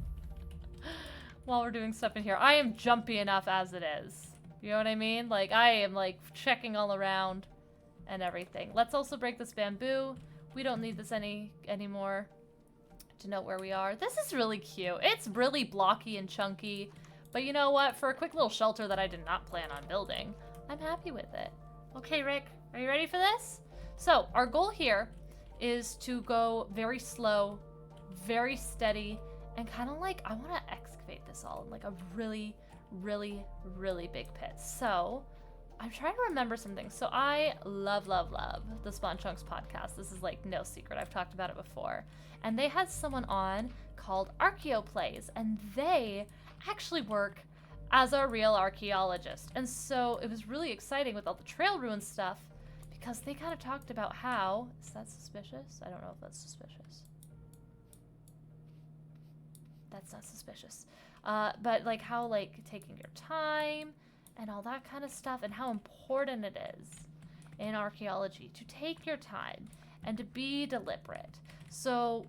While we're doing stuff in here. I am jumpy enough as it is. You know what I mean? Like, I am, like, checking all around and everything. Let's also break this bamboo. We don't need this anymore to know where we are. This is really cute. It's really blocky and chunky. But you know what? For a quick little shelter that I did not plan on building, I'm happy with it. Okay, Rick, are you ready for this? So, our goal here is to go very slow, very steady, and kind of like, I want to excavate this all in like a really, really, really big pit. So, I'm trying to remember some things. So, I love, love, love the Spawn Chunks podcast. This is like no secret. I've talked about it before. And they had someone on called Archaeoplays, and they actually work as a real archaeologist. And so it was really exciting with all the trail ruin stuff because they kind of talked about how, is that suspicious? I don't know if that's suspicious. That's not suspicious. But like how like taking your time and all that kind of stuff and how important it is in archaeology to take your time and to be deliberate. So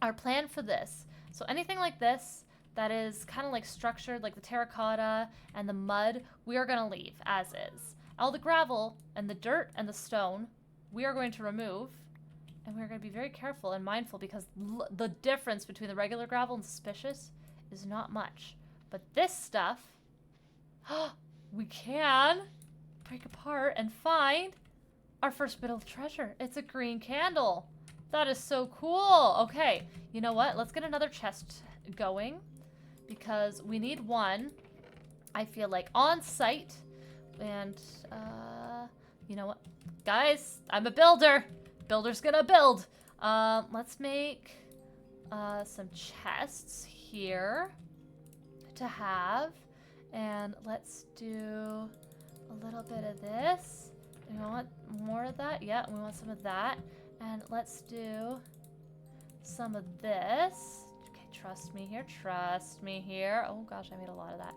our plan for this, so anything like this that is kind of like structured, like the terracotta and the mud, we are going to leave as is. All the gravel and the dirt and the stone, we are going to remove. And we're going to be very careful and mindful because the difference between the regular gravel and suspicious is not much. But this stuff, we can break apart and find our first bit of treasure. It's a green candle. That is so cool. Okay, you know what? Let's get another chest going because we need one, I feel like, on site. And, you know what? Guys, I'm a builder. Builder's gonna build. Let's make some chests here to have. And let's do a little bit of this. Do we want more of that? Yeah, we want some of that. And let's do some of this. Okay, trust me here. Trust me here. Oh gosh, I made a lot of that.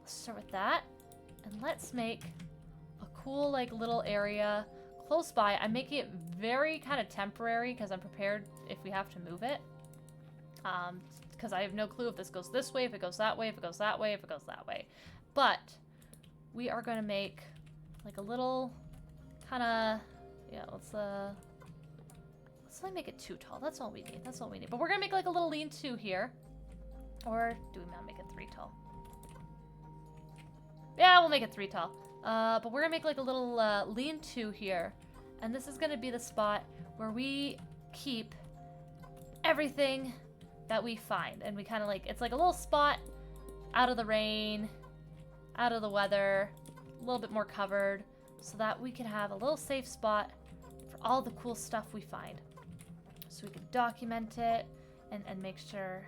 Let's start with that. And let's make a cool like little area close by. I'm making it very kind of temporary because I'm prepared if we have to move it. Because I have no clue if this goes this way, if it goes that way, if it goes that way, if it goes that way. But we are going to make like a little kind of, yeah, let's not make it too tall. That's all we need. That's all we need. But we're going to make like a little lean-to here. Or do we not make it 3 tall? Yeah, we'll make it 3 tall. But we're going to make like a little lean-to here. And this is going to be the spot where we keep everything that we find. And we kind of like, it's like a little spot out of the rain, out of the weather, a little bit more covered, so that we can have a little safe spot for all the cool stuff we find. So we can document it and make sure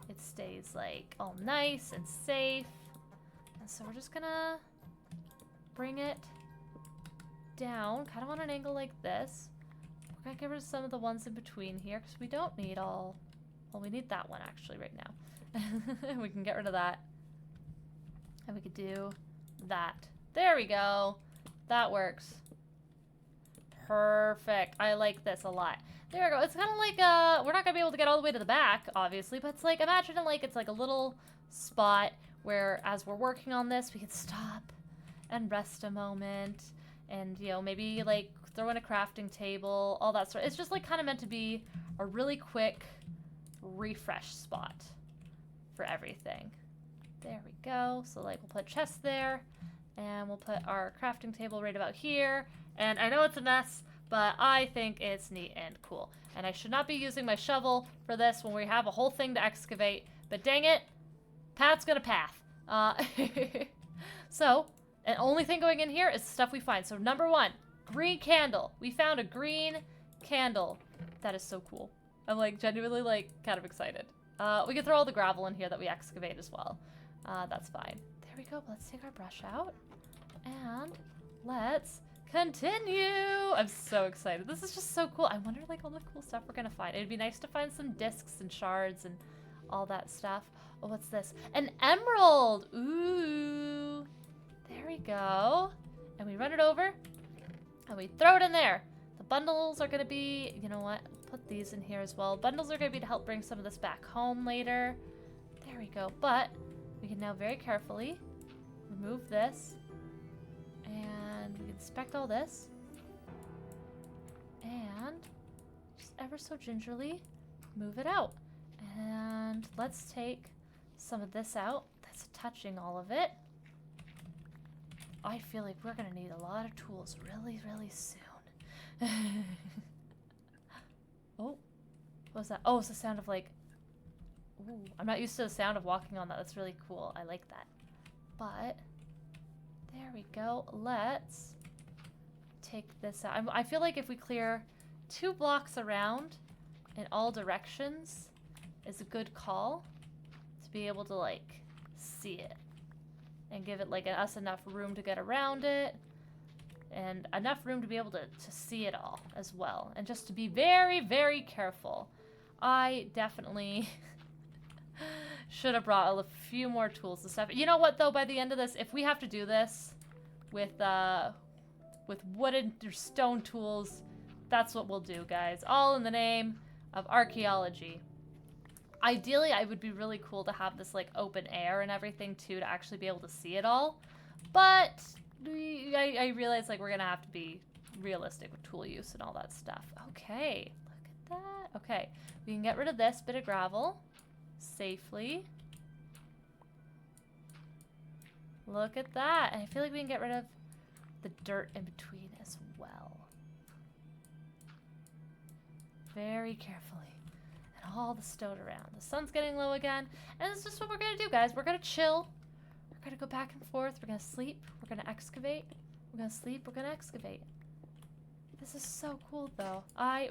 it stays like all nice and safe. And so we're just gonna bring it down, kind of on an angle like this. We're gonna get rid of some of the ones in between here because we don't need all. Well, we need that one actually right now. We can get rid of that. And we could do that. There we go. That works. Perfect. I like this a lot. There we go. It's kind of like, we're not going to be able to get all the way to the back, obviously, but it's like, imagine it like it's like a little spot where as we're working on this, we can stop and rest a moment and, you know, maybe like throw in a crafting table, all that sort. It's just like kind of meant to be a really quick refresh spot for everything. There we go. So like we'll put chests there and we'll put our crafting table right about here. And I know it's a mess, but I think it's neat and cool. And I should not be using my shovel for this when we have a whole thing to excavate. But dang it, path's gonna path. So, the only thing going in here is the stuff we find. So number 1, green candle. We found a green candle. That is so cool. I'm like genuinely like kind of excited. We can throw all the gravel in here that we excavate as well. That's fine. There we go. Let's take our brush out and let's continue. I'm so excited. This is just so cool. I wonder like all the cool stuff we're gonna find. It'd be nice to find some discs and shards and all that stuff. Oh, what's this? An emerald. Ooh. There we go. And we run it over and we throw it in there. The bundles are gonna be, you know what? Put these in here as well. Bundles are gonna be to help bring some of this back home later. There we go. But we can now very carefully remove this. And we inspect all this. And just ever so gingerly move it out. And let's take some of this out. That's touching all of it. I feel like we're gonna need a lot of tools really, really soon. Oh, what was that? Oh, it's the sound of like, ooh, I'm not used to the sound of walking on that. That's really cool. I like that. But there we go. Let's take this out. I feel like if we clear 2 blocks around in all directions is a good call to be able to like see it and give it like us enough room to get around it and enough room to be able to see it all as well, and just to be very, very careful. I definitely should have brought a few more tools and stuff. You know what though, by the end of this, if we have to do this with wooden or stone tools, that's what we'll do, guys. All in the name of archaeology. Ideally, I would be really cool to have this like open air and everything too, to actually be able to see it all. But I realize like we're gonna have to be realistic with tool use and all that stuff. Okay, look at that. Okay, we can get rid of this bit of gravel safely. Look at that. And I feel like we can get rid of the dirt in between as well. Very carefully. And all the stone around. The sun's getting low again. And this is just what we're going to do, guys. We're going to chill. We're going to go back and forth. We're going to sleep. We're going to excavate. We're going to sleep. We're going to excavate. This is so cool, though. I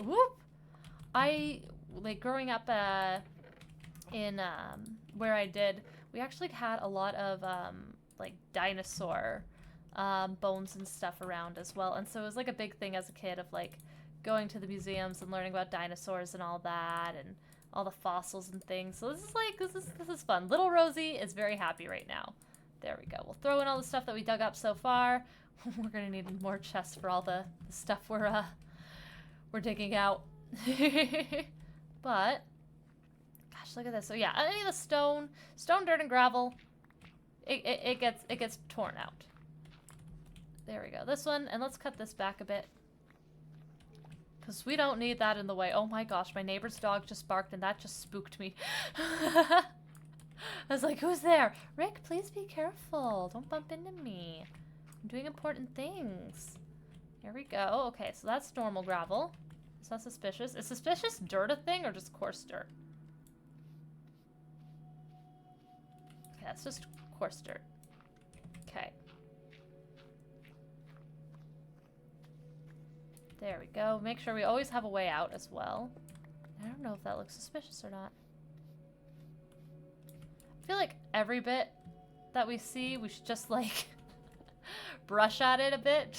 like, growing up in where I did, we actually had a lot of, like, dinosaur bones and stuff around as well. And so it was, like, a big thing as a kid of, like, going to the museums and learning about dinosaurs and all that and all the fossils and things. So this is like, this is fun. Little Rosie is very happy right now. There we go. We'll throw in all the stuff that we dug up so far. We're gonna need more chests for all the stuff we're digging out. But gosh, look at this. So yeah, any of the stone, dirt, and gravel, it gets torn out. There we go. This one, and let's cut this back a bit, because we don't need that in the way. Oh my gosh, my neighbor's dog just barked and that just spooked me. I was like, who's there? Rick, please be careful. Don't bump into me. I'm doing important things. Here we go. Okay, so that's normal gravel. Is that suspicious? Is suspicious dirt a thing or just coarse dirt? Okay, that's just coarse dirt. Okay. There we go. Make sure we always have a way out as well. I don't know if that looks suspicious or not. I feel like every bit that we see, we should just like brush at it a bit,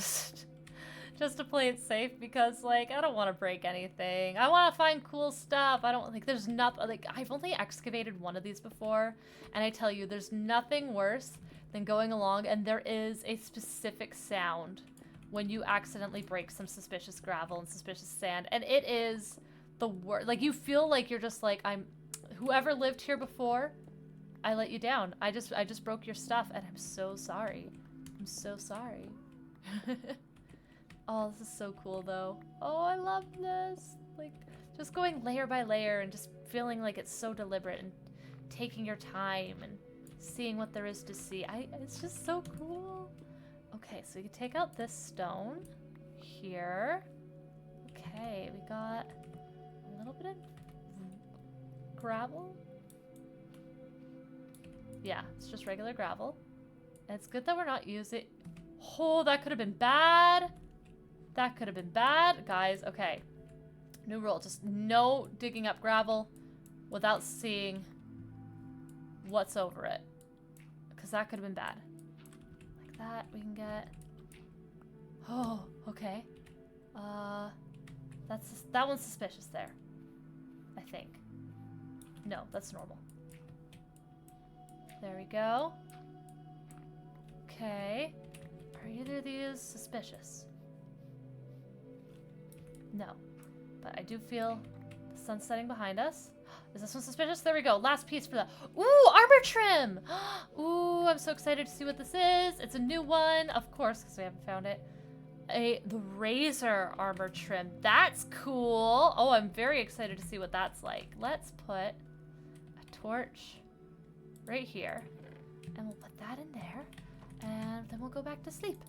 just to play it safe, because like I don't want to break anything. I want to find cool stuff. I don't like there's nothing like I've only excavated one of these before, and I tell you there's nothing worse than going along and there is a specific sound when you accidentally break some suspicious gravel and suspicious sand, and it is the worst. Like you feel like you're just like whoever lived here before, I let you down. I just broke your stuff and I'm so sorry. I'm so sorry. Oh, this is so cool though. Oh, I love this. Like just going layer by layer and just feeling like it's so deliberate and taking your time and seeing what there is to see. It's just so cool. Okay, so we can take out this stone here. Okay, we got a little bit of gravel. Yeah, it's just regular gravel. And it's good that we're not using... Oh, that could have been bad. That could have been bad. Guys, okay. New rule. Just no digging up gravel without seeing what's over it. Because that could have been bad. Like that, we can get... Oh, okay. That one's suspicious there. I think. No, that's normal. There we go. Okay. Are either of these suspicious? No. But I do feel the sun setting behind us. Is this one suspicious? There we go. Last piece for the... Ooh, armor trim! Ooh, I'm so excited to see what this is. It's a new one, of course, because we haven't found it. The razor armor trim. That's cool. Oh, I'm very excited to see what that's like. Let's put a torch right here. And we'll put that in there. And then we'll go back to sleep.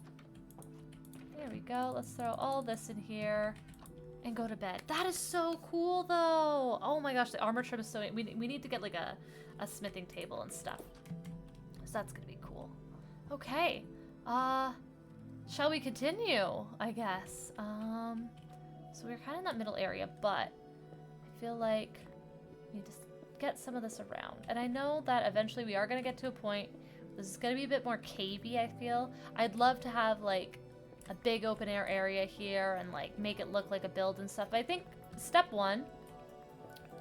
There we go. Let's throw all this in here. And go to bed. That is so cool, though. Oh my gosh, the armor trim is so... We need to get, like, a smithing table and stuff. So that's gonna be cool. Okay. Shall we continue, I guess? So we're kind of in that middle area, but I feel like we need to get some of this around. And I know that eventually we are gonna get to a point... This is gonna be a bit more cavey, I feel. I'd love to have, like... a big open air area here and like make it look like a build and stuff. But I think step one,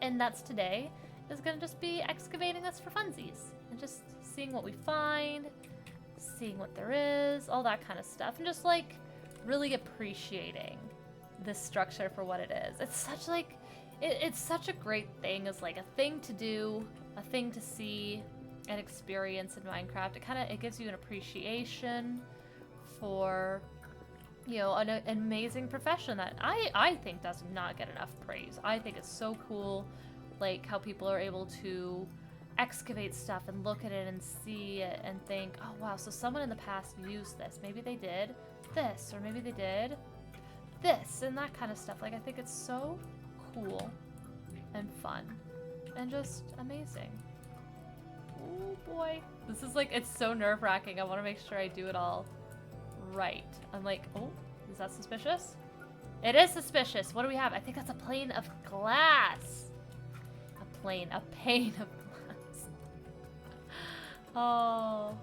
and that's today, is gonna just be excavating this for funsies and just seeing what we find, seeing what there is, all that kind of stuff, and just like really appreciating this structure for what it is. It's such like, it's such a great thing as like a thing to do, a thing to see and experience in Minecraft. It gives you an appreciation for, you know, an amazing profession that I think does not get enough praise. I think it's so cool, like, how people are able to excavate stuff and look at it and see it and think, oh, wow, so someone in the past used this. Maybe they did this, or maybe they did this, and that kind of stuff. Like, I think it's so cool and fun and just amazing. Oh, boy. This is, like, it's so nerve-wracking. I want to make sure I do it all right. I'm like, oh, is that suspicious? It is suspicious. What do we have? I think that's a pane of glass. A pane of glass. Oh,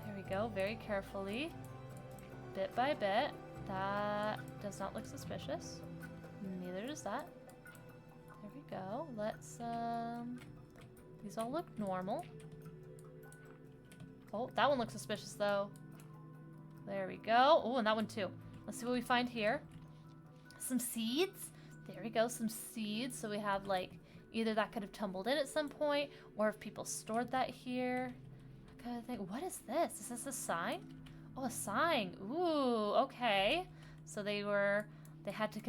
there we go. Very carefully, bit by bit. That does not look suspicious. Neither does that. There we go. Let's, these all look normal. Oh, that one looks suspicious though. There we go. Oh, and that one too. Let's see what we find here. Some seeds. There we go, some seeds. So we have like, either that could have tumbled in at some point, or if people stored that here. I kind of think, what is this? Is this a sign? Oh, a sign. Ooh, okay. So they had to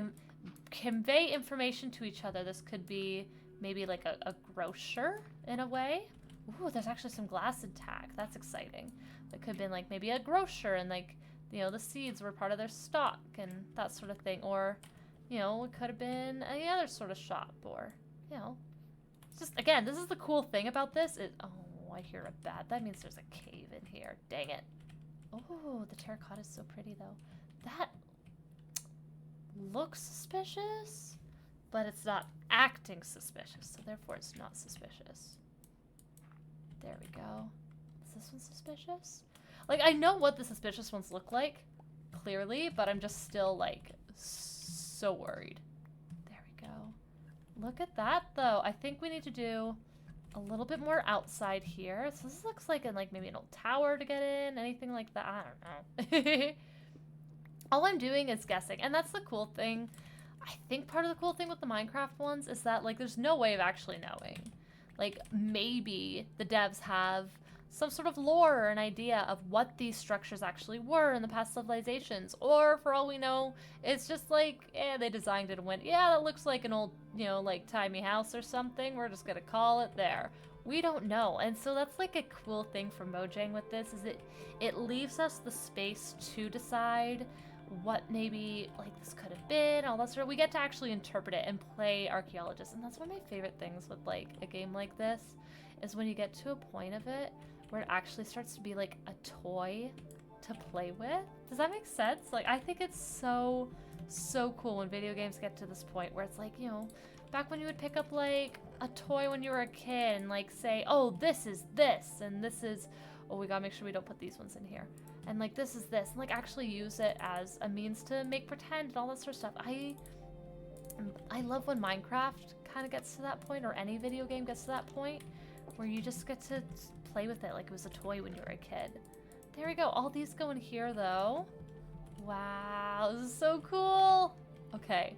convey information to each other. This could be maybe like a grocer in a way. Ooh, there's actually some glass intact. That's exciting. It could have been like maybe a grocer and like, you know, the seeds were part of their stock and that sort of thing. Or, you know, it could have been any other sort of shop, or, you know, just, again, this is the cool thing about this. Oh, I hear a bat. That means there's a cave in here. Dang it. Oh, the terracotta is so pretty though. That looks suspicious, but it's not acting suspicious, so therefore it's not suspicious. There we go. Is this one suspicious? Like, I know what the suspicious ones look like, clearly, but I'm just still, like, so worried. There we go. Look at that, though. I think we need to do a little bit more outside here. So this looks like maybe an old tower to get in, anything like that. I don't know. All I'm doing is guessing, and that's the cool thing. I think part of the cool thing with the Minecraft ones is that, like, there's no way of actually knowing. Like, maybe the devs have some sort of lore or an idea of what these structures actually were in the past civilizations. Or, for all we know, it's just like, they designed it and went, yeah, that looks like an old, you know, like, timey house or something. We're just gonna call it there. We don't know. And so that's, like, a cool thing for Mojang with this, is it leaves us the space to decide what maybe, like, this could have been, all that sort of. We get to actually interpret it and play archaeologists. And that's one of my favorite things with, like, a game like this, is when you get to a point of it where it actually starts to be like a toy to play with. Does that make sense? Like, I think it's so cool when video games get to this point where it's like, you know, back when you would pick up like a toy when you were a kid and like say, oh, this is this and this is, oh, we gotta make sure we don't put these ones in here, and like this is this, and like actually use it as a means to make pretend and all that sort of stuff. I love when Minecraft kind of gets to that point, or any video game gets to that point where you just get to play with it like it was a toy when you were a kid. There we go. All these go in here though. Wow, this is so cool. Okay,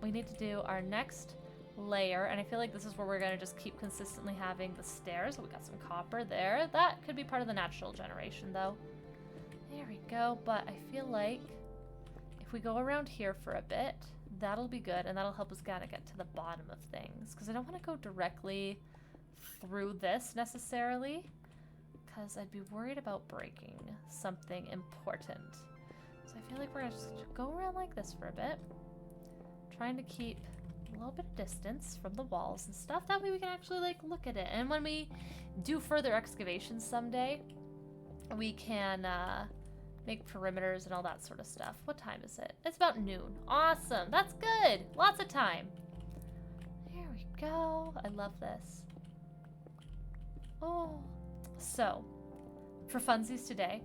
we need to do our next layer, and I feel like this is where we're gonna just keep consistently having the stairs. We got some copper there. That could be part of the natural generation though. There we go. But I feel like if we go around here for a bit, that'll be good, and that'll help us kind of get to the bottom of things, because I don't want to go directly through this necessarily, because I'd be worried about breaking something important. So I feel like we're gonna just go around like this for a bit, trying to keep a little bit of distance from the walls and stuff. That way we can actually like look at it, and when we do further excavations someday, we can make perimeters and all that sort of stuff. What time is it? It's about noon. Awesome. That's good. Lots of time. There we go. I love this. Oh, so for funsies today,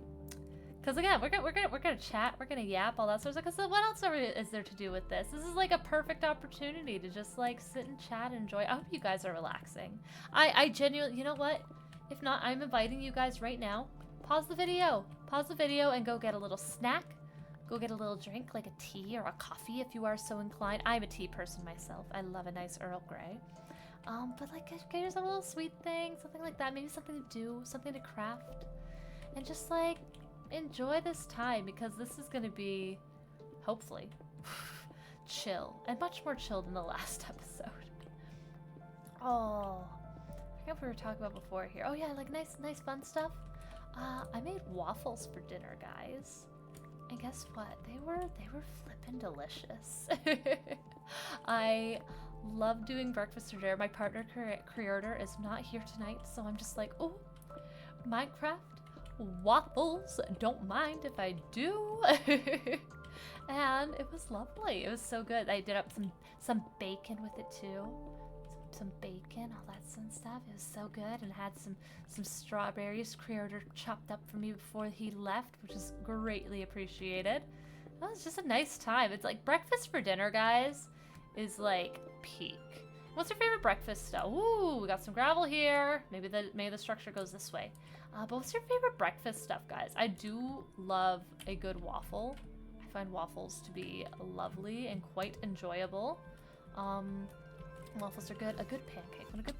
because again we're gonna chat, we're gonna yap, all that sort of stuff. Because what else is there to do with this? This is like a perfect opportunity to just like sit and chat and enjoy. I hope you guys are relaxing. I genuinely, you know what? If not, I'm inviting you guys right now. Pause the video and go get a little snack. Go get a little drink, like a tea or a coffee if you are so inclined. I'm a tea person myself. I love a nice Earl Grey. But like get yourself a little sweet thing, something like that. Maybe something to do, something to craft. And just like enjoy this time, because this is gonna be, hopefully, chill. And much more chill than the last episode. Oh, I forgot what we were talking about before here. Oh yeah, like nice fun stuff. I made waffles for dinner, guys. And guess what? They were flippin' delicious. I love doing breakfast for dinner. My partner creator is not here tonight, so I'm just like, oh, Minecraft waffles. Don't mind if I do. And it was lovely. It was so good. I did up some bacon with it too. Some bacon, all that fun stuff. It was so good, and had some strawberries creator chopped up for me before he left, which is greatly appreciated. That was just a nice time. It's like breakfast for dinner, guys, is like peak. What's your favorite breakfast stuff? Ooh, we got some gravel here. Maybe the structure goes this way. But what's your favorite breakfast stuff, guys? I do love a good waffle. I find waffles to be lovely and quite enjoyable. Waffles are good. A good pancake. When a good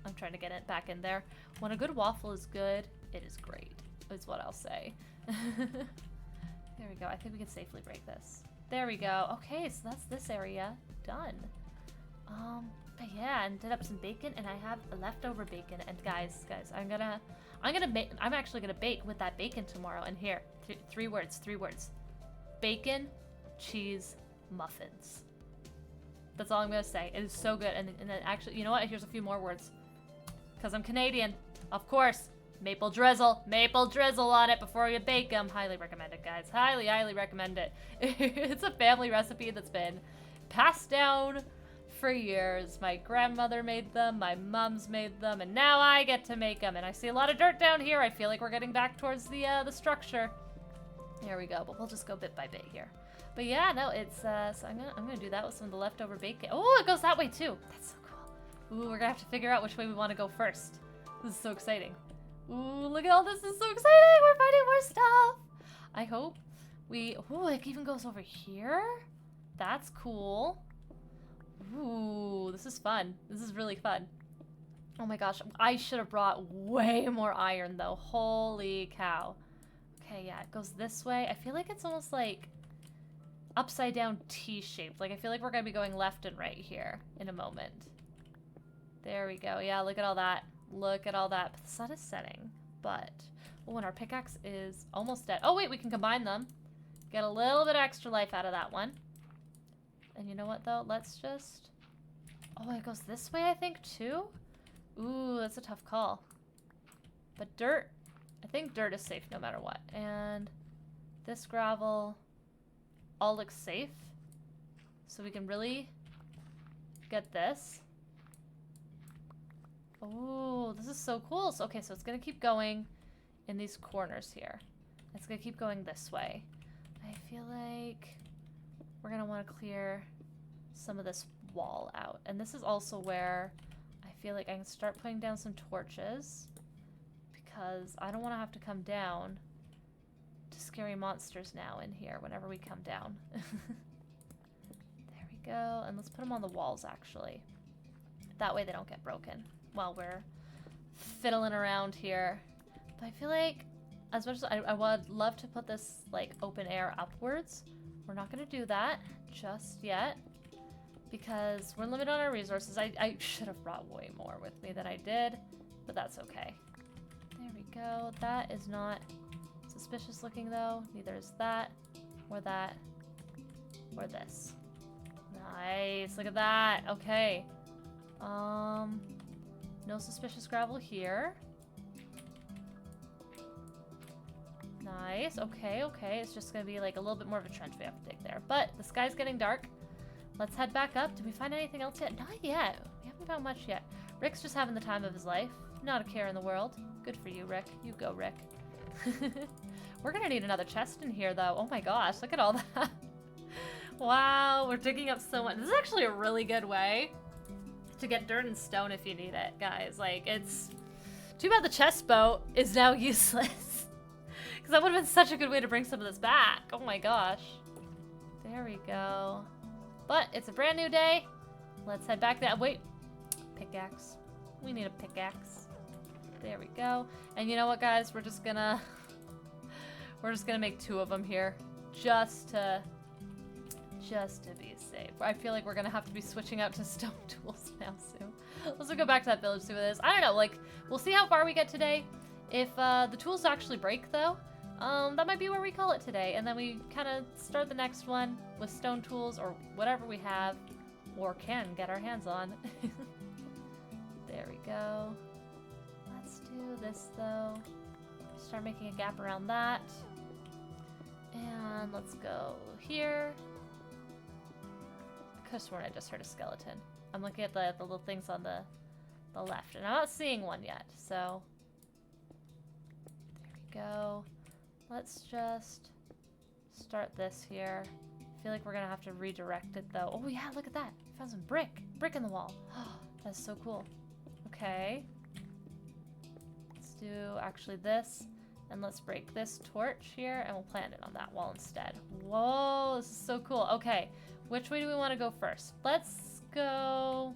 I'm trying to get it back in there. When a good waffle is good, it is great, is what I'll say. There we go. I think we can safely break this. There we go. Okay, so that's this area done. But yeah, and did up some bacon, and I have leftover bacon. And guys, I'm actually gonna bake with that bacon tomorrow. And here, three words. Bacon, cheese, muffins. That's all I'm gonna say. It is so good. And then actually, you know what? Here's a few more words. Because I'm Canadian. Of course. Maple drizzle. Maple drizzle on it before you bake them. Highly recommend it, guys. Highly recommend it. It's a family recipe that's been passed down for years. My grandmother made them, my mom's made them, and now I get to make them. And I see a lot of dirt down here. I feel like we're getting back towards the structure. There we go, but we'll just go bit by bit here. But yeah, no, it's, so I'm gonna do that with some of the leftover bacon. Oh, it goes that way too. That's so cool. Ooh, we're gonna have to figure out which way we want to go first. This is so exciting. Ooh, look at all this. This is so exciting. We're finding more stuff. I hope we, ooh, it even goes over here. That's cool. Ooh, this is fun. This is really fun. Oh my gosh, I should have brought way more iron though. Holy cow. Okay, yeah, it goes this way. I feel like it's almost like upside down T-shaped. Like I feel like we're gonna be going left and right here in a moment. There we go. Yeah, look at all that. Look at all that. The sun is setting, but oh, and our pickaxe is almost dead. Oh wait, we can combine them. Get a little bit of extra life out of that one. And you know what though? Let's just, oh, it goes this way I think too. Ooh, that's a tough call. But dirt, I think dirt is safe no matter what. And this gravel all looks safe. So we can really get this. Oh, this is so cool. So, okay, so it's gonna keep going in these corners here. It's gonna keep going this way. I feel like we're gonna wanna clear some of this wall out. And this is also where I feel like I can start putting down some torches because I don't wanna have to come down to scary monsters now in here whenever we come down. There we go. And let's put them on the walls actually. That way they don't get broken while we're fiddling around here. But I feel like as much as I would love to put this like open air upwards, we're not gonna do that just yet because we're limited on our resources. I should have brought way more with me than I did, but that's okay. There we go. That is not suspicious looking though. Neither is that, or this. Nice, look at that. Okay. No suspicious gravel here. Nice, okay, okay. It's just gonna be like a little bit more of a trench we have to dig there. But the sky's getting dark. Let's head back up. Did we find anything else yet? Not yet. We haven't found much yet. Rick's just having the time of his life. Not a care in the world. Good for you, Rick. You go, Rick. We're gonna need another chest in here though. Oh my gosh, look at all that. Wow, we're digging up so much. This is actually a really good way to get dirt and stone if you need it, guys. Like, it's too bad the chest boat is now useless. Because that would have been such a good way to bring some of this back. Oh my gosh. There we go. But it's a brand new day. Let's head back that. Wait, pickaxe. We need a pickaxe. There we go. And you know what, guys? We're just gonna make 2 of them here, just to be safe. I feel like we're gonna have to be switching out to stone tools now soon. Let's go back to that village, see what it is. I don't know, like, we'll see how far we get today. If the tools actually break though, that might be where we call it today. And then we kind of start the next one with stone tools or whatever we have or can get our hands on. There we go. Let's do this though. Start making a gap around that. And let's go here. I could have sworn I just heard a skeleton. I'm looking at the little things on the left, and I'm not seeing one yet, so there we go. Let's just start this here. I feel like we're gonna have to redirect it though. Oh yeah, look at that. I found some brick in the wall. That's so cool. Okay. Let's do actually this. And let's break this torch here, and we'll plant it on that wall instead. Whoa, this is so cool. Okay, which way do we want to go first? Let's go.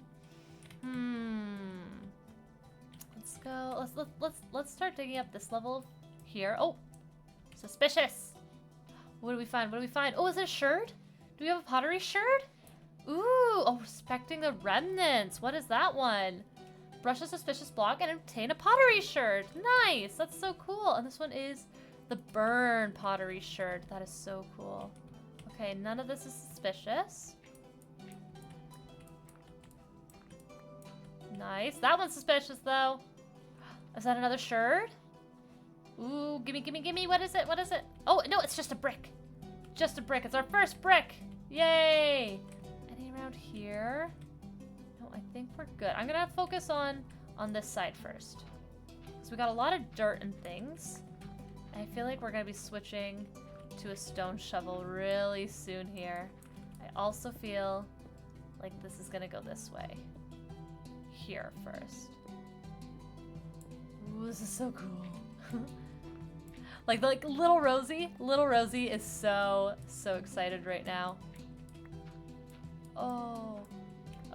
Let's go. Let's start digging up this level here. Oh, suspicious. What do we find? What do we find? Oh, is it a sherd? Do we have a pottery sherd? Ooh, oh, respecting the remnants. What is that one? Brush a suspicious block and obtain a pottery sherd. Nice, that's so cool. And this one is the burn pottery sherd. That is so cool. Okay, none of this is suspicious. Nice, that one's suspicious though. Is that another sherd? Ooh, gimme, what is it, Oh, no, it's just a brick. Just a brick, it's our first brick. Yay. Any around here? I think we're good. I'm gonna focus on this side first. So we got a lot of dirt and things. I feel like we're gonna be switching to a stone shovel really soon here. I also feel like this is gonna go this way. Here first. Ooh, this is so cool. like little Rosie is so excited right now. Oh,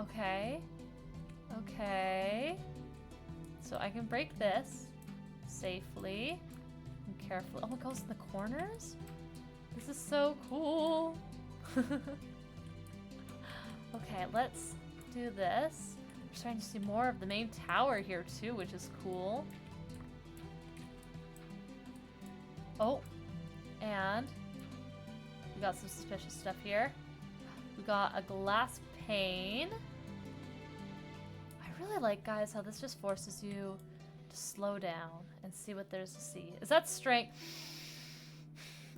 okay. Okay. So I can break this safely and carefully. Oh, it goes in the corners? This is so cool. Okay, let's do this. We're starting to see more of the main tower here too, which is cool. Oh, and we got some suspicious stuff here. We got a glass pane. I really like, guys, how this just forces you to slow down and see what there's to see. Is that string?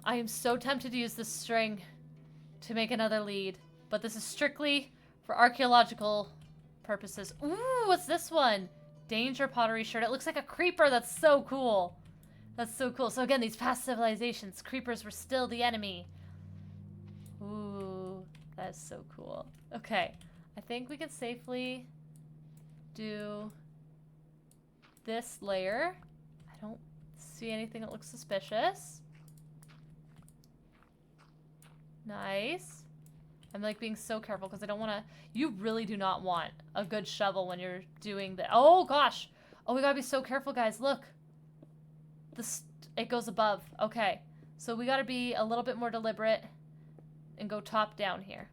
I am so tempted to use this string to make another lead, but this is strictly for archaeological purposes. Ooh, what's this one? Danger pottery shirt. It looks like a creeper. That's so cool. That's so cool. So again, these past civilizations, creepers were still the enemy. Ooh, that is so cool. Okay, I think we can safely do this layer. I don't see anything that looks suspicious. Nice. I'm like being so careful because I don't want to. You really do not want a good shovel when you're doing the. Oh gosh. Oh, we gotta be so careful, guys. Look. It goes above. Okay. So we gotta be a little bit more deliberate and go top down here.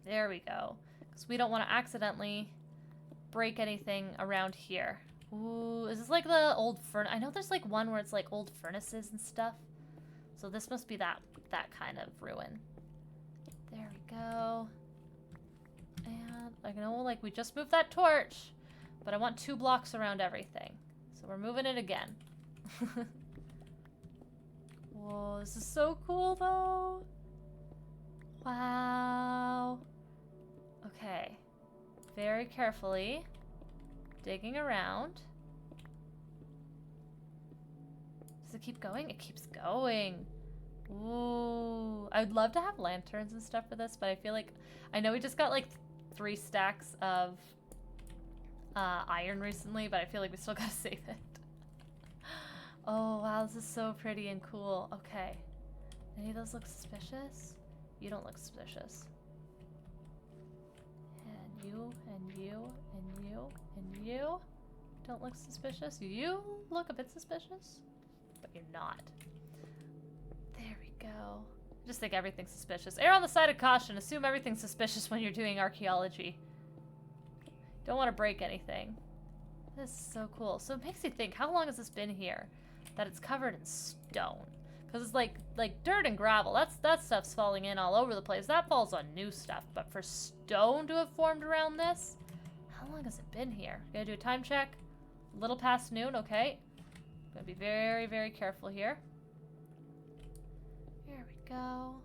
There we go. Because we don't want to accidentally break anything around here. Ooh, is this like the old furnace? I know there's like one where it's like old furnaces and stuff. So this must be that kind of ruin. There we go. And I know, like, we just moved that torch, but I want 2 blocks around everything. So we're moving it again. Whoa, this is so cool, though. Wow. Okay. Very carefully digging around. Does it keep going? It keeps going. Ooh. I would love to have lanterns and stuff for this, but I feel like... I know we just got like 3 stacks of iron recently, but I feel like we still gotta save it. Oh, wow. This is so pretty and cool. Okay. Any of those look suspicious? You don't look suspicious. And you, and you, and you, and you don't look suspicious. You look a bit suspicious, but you're not. There we go. I just think everything's suspicious. Err on the side of caution. Assume everything's suspicious when you're doing archaeology. Don't want to break anything. This is so cool. So it makes you think, how long has this been here? That it's covered in stone. Because it's like dirt and gravel. That stuff's falling in all over the place. That falls on new stuff. But for stone to have formed around this, how long has it been here? Gotta do a time check. A little past noon, okay. Gotta be very, very careful here. Here we go.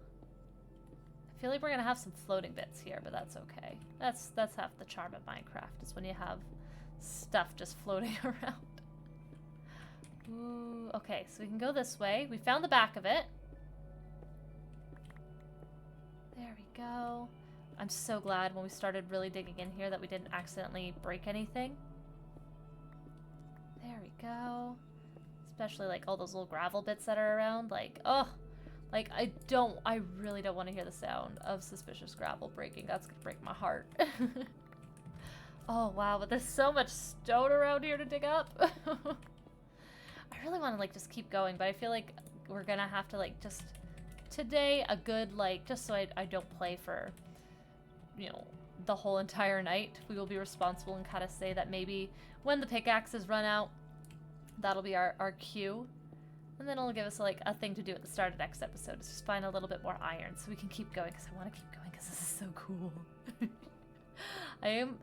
I feel like we're gonna have some floating bits here, but that's okay. That's half the charm of Minecraft, is when you have stuff just floating around. Ooh, okay, so we can go this way. We found the back of it. There we go. I'm so glad when we started really digging in here that we didn't accidentally break anything. There we go. Especially like all those little gravel bits that are around. Like, oh, like I really don't want to hear the sound of suspicious gravel breaking. That's gonna break my heart. Oh wow, but there's so much stone around here to dig up. I really want to like just keep going, but I feel like we're gonna have to like just today a good like just so I don't play for, you know, the whole entire night. We will be responsible and kind of say that maybe when the pickaxes run out, that'll be our cue, and then it'll give us like a thing to do at the start of next episode. Is just find a little bit more iron so we can keep going, because I want to keep going because this is so cool. I am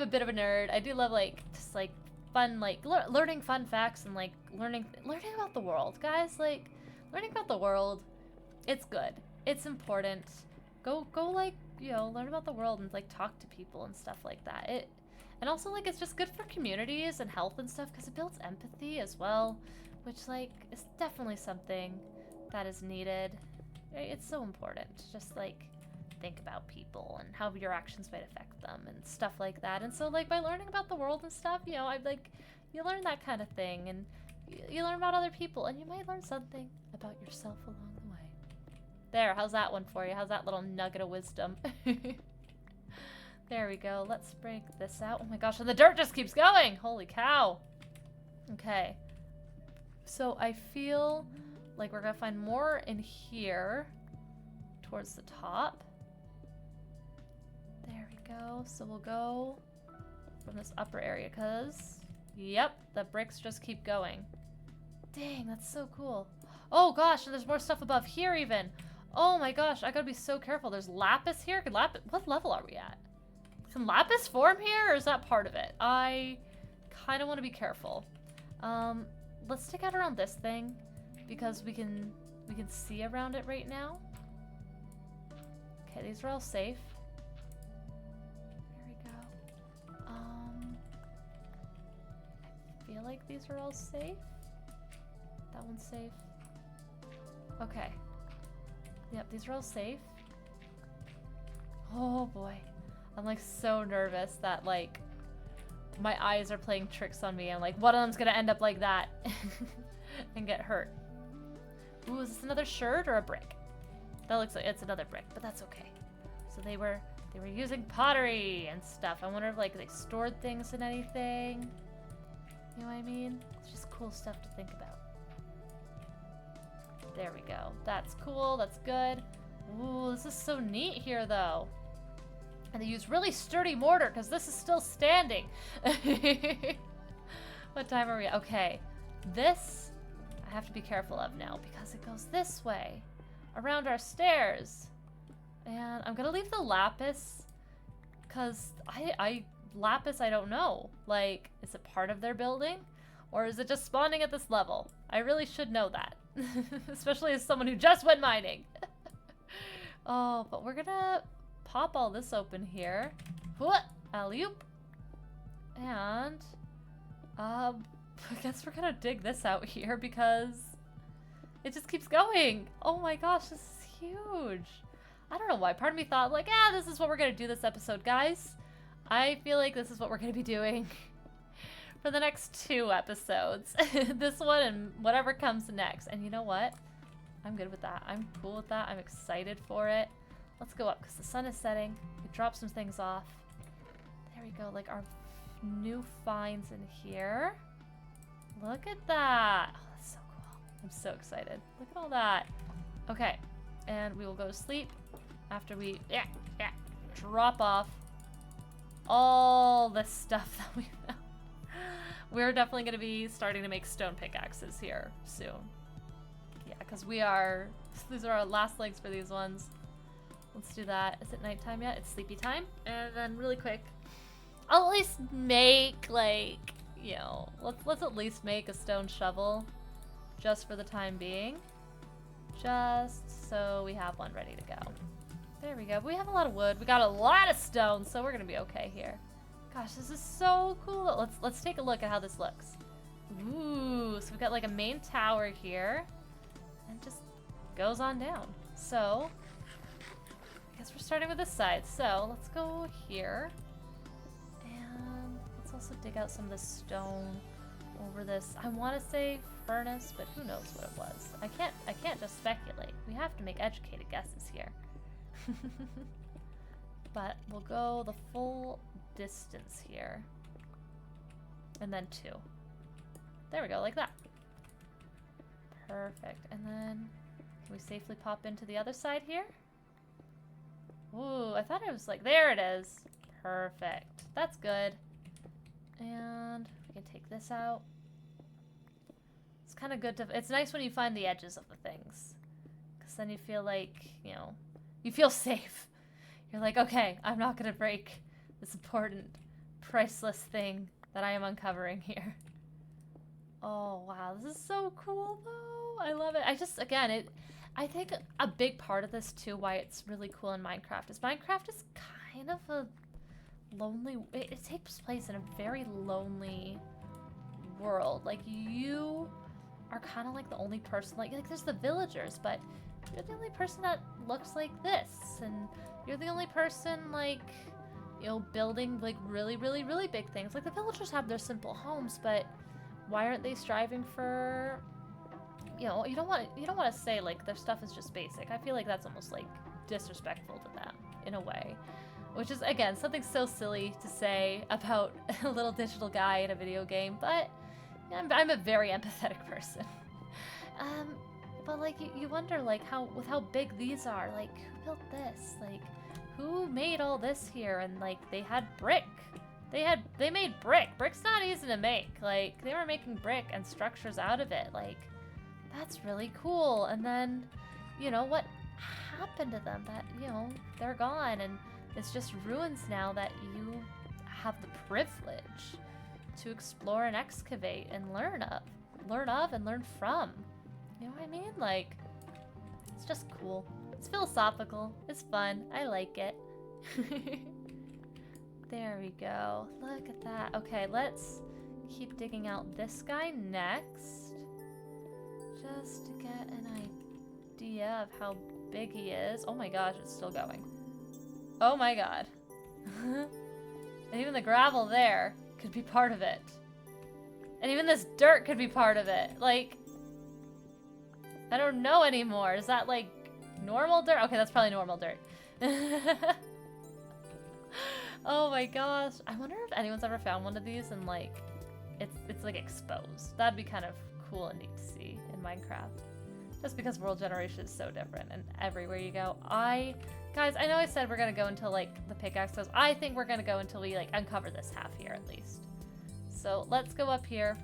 a bit of a nerd. I do love like just like fun like learning fun facts and like learning about the world, guys. Like learning about the world, it's good, it's important. Go like you know, learn about the world and like talk to people and stuff like that. And also like it's just good for communities and health and stuff because it builds empathy as well, which like is definitely something that is needed. Right? It's so important to just like think about people and how your actions might affect them and stuff like that. And so like by learning about the world and stuff, you know, I like you learn that kind of thing, and you learn about other people, and you might learn something about yourself along the way. There, how's that one for you? How's that little nugget of wisdom? There we go. Let's break this out. Oh my gosh, and the dirt just keeps going. Holy cow. Okay. So I feel like we're gonna find more in here towards the top. There we go. So we'll go from this upper area because, yep, the bricks just keep going. Dang, that's so cool. Oh gosh, and there's more stuff above here even. Oh my gosh, I gotta be so careful. There's lapis here. What level are we at? Can lapis form here, or is that part of it? I kind of want to be careful. Let's stick out around this thing because we can see around it right now. Okay, these are all safe. There we go. I feel like these are all safe. That one's safe. Okay. Yep, these are all safe. Oh boy. I'm like so nervous that like my eyes are playing tricks on me. I'm like, one of them's gonna end up like that and get hurt. Ooh, is this another shirt or a brick? That looks like it's another brick, but that's okay. So they were using pottery and stuff. I wonder if like they stored things in anything. You know what I mean? It's just cool stuff to think about. There we go. That's cool. That's good. Ooh, this is so neat here though. And they use really sturdy mortar because this is still standing. What time are we? Okay. This I have to be careful of now because it goes this way around our stairs. And I'm going to leave the lapis because lapis, I don't know. Like, is it part of their building? Or is it just spawning at this level? I really should know that. Especially as someone who just went mining. Oh, but we're going to pop all this open here. Alley-oop. And I guess we're gonna dig this out here because it just keeps going. Oh my gosh, this is huge. I don't know why. Part of me thought like, this is what we're gonna do this episode, guys. I feel like this is what we're gonna be doing for the next 2 episodes. This one and whatever comes next. And you know what? I'm good with that. I'm cool with that. I'm excited for it. Let's go up because the sun is setting. We drop some things off. There we go. Like our new finds in here. Look at that. Oh, that's so cool. I'm so excited. Look at all that. Okay. And we will go to sleep after we drop off all this stuff that we found. We're definitely going to be starting to make stone pickaxes here soon. Yeah, because these are our last legs for these ones. Let's do that. Is it nighttime yet? It's sleepy time. And then really quick, I'll at least make like, you know, let's at least make a stone shovel just for the time being. Just so we have one ready to go. There we go. We have a lot of wood. We got a lot of stone, so we're gonna be okay here. Gosh, this is so cool. Let's take a look at how this looks. Ooh, so we've got like a main tower here. And just goes on down. So I guess we're starting with this side. So let's go here. And let's also dig out some of the stone over this. I want to say furnace, but who knows what it was. I can't just speculate. We have to make educated guesses here. But we'll go the full distance here. And then 2. There we go, like that. Perfect. And then can we safely pop into the other side here? Ooh, I thought it was like, there it is. Perfect. That's good. And we can take this out. It's kind of good to, it's nice when you find the edges of the things. Because then you feel like, you know, you feel safe. You're like, okay, I'm not going to break this important, priceless thing that I am uncovering here. Oh, wow. This is so cool, though. I love it. I just, again, I think a big part of this too, why it's really cool in Minecraft is kind of a lonely, it takes place in a very lonely world. Like, you are kind of like the only person, like there's the villagers, but you're the only person that looks like this, and you're the only person, like, you know, building like really, really, really big things. Like, the villagers have their simple homes, but why aren't they striving for, you know, you don't want to say like their stuff is just basic. I feel like that's almost like disrespectful to them in a way, which is, again, something so silly to say about a little digital guy in a video game, but I'm a very empathetic person. But like, you wonder, like, with how big these are, like, who built this? Like, who made all this here? And like, they had brick. They made brick. Brick's not easy to make. Like, they were making brick and structures out of it. Like, that's really cool. And then, you know, what happened to them? That, you know, they're gone, and it's just ruins now that you have the privilege to explore and excavate and learn of and learn from. You know what I mean? Like, it's just cool. It's philosophical. It's fun. I like it. There we go. Look at that. Okay, let's keep digging out this guy next. Just to get an idea of how big he is. Oh my gosh, it's still going. Oh my god. And even the gravel there could be part of it. And even this dirt could be part of it. Like, I don't know anymore. Is that like normal dirt? Okay, that's probably normal dirt. Oh my gosh. I wonder if anyone's ever found one of these and like it's like exposed. That'd be kind of cool and neat to see in Minecraft. Just because world generation is so different and everywhere you go. Guys, I know I said we're gonna go until like the pickaxe goes. I think we're gonna go until we like uncover this half here at least. So let's go up here.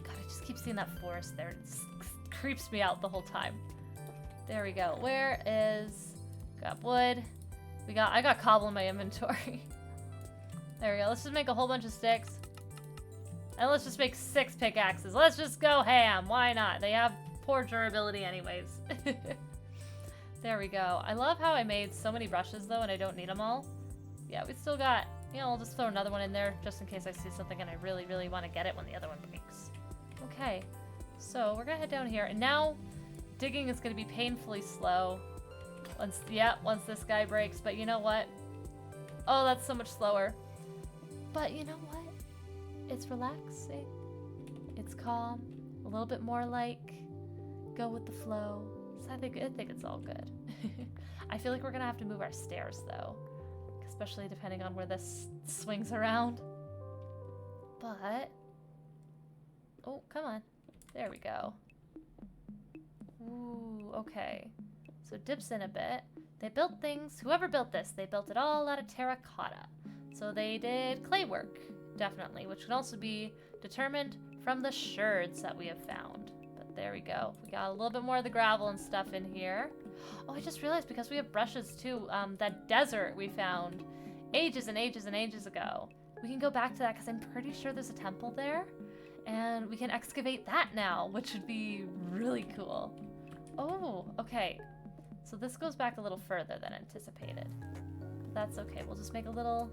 God, I just keep seeing that forest there. It creeps me out the whole time. There we go. Where is... Got wood. I got cobble in my inventory. There we go. Let's just make a whole bunch of sticks. And let's just make 6 pickaxes. Let's just go ham. Why not? They have poor durability anyways. There we go. I love how I made so many brushes though, and I don't need them all. Yeah, we still got... You know, I'll just throw another one in there just in case I see something and I really, really want to get it when the other one breaks. Okay, so we're gonna head down here, and now digging is gonna be painfully slow. Once this guy breaks, but you know what? Oh, that's so much slower. But you know what? It's relaxing. It's calm. A little bit more like go with the flow. So I think it's all good. I feel like we're gonna have to move our stairs though, especially depending on where this swings around. But oh, come on. There we go. Ooh, okay. So it dips in a bit. They built things. Whoever built this, they built it all out of terracotta. So they did clay work, definitely, which can also be determined from the sherds that we have found. But there we go. We got a little bit more of the gravel and stuff in here. Oh, I just realized because we have brushes too, that desert we found ages and ages and ages ago. We can go back to that because I'm pretty sure there's a temple there. And we can excavate that now, which would be really cool. Oh, okay. So this goes back a little further than anticipated. But that's okay. We'll just make a little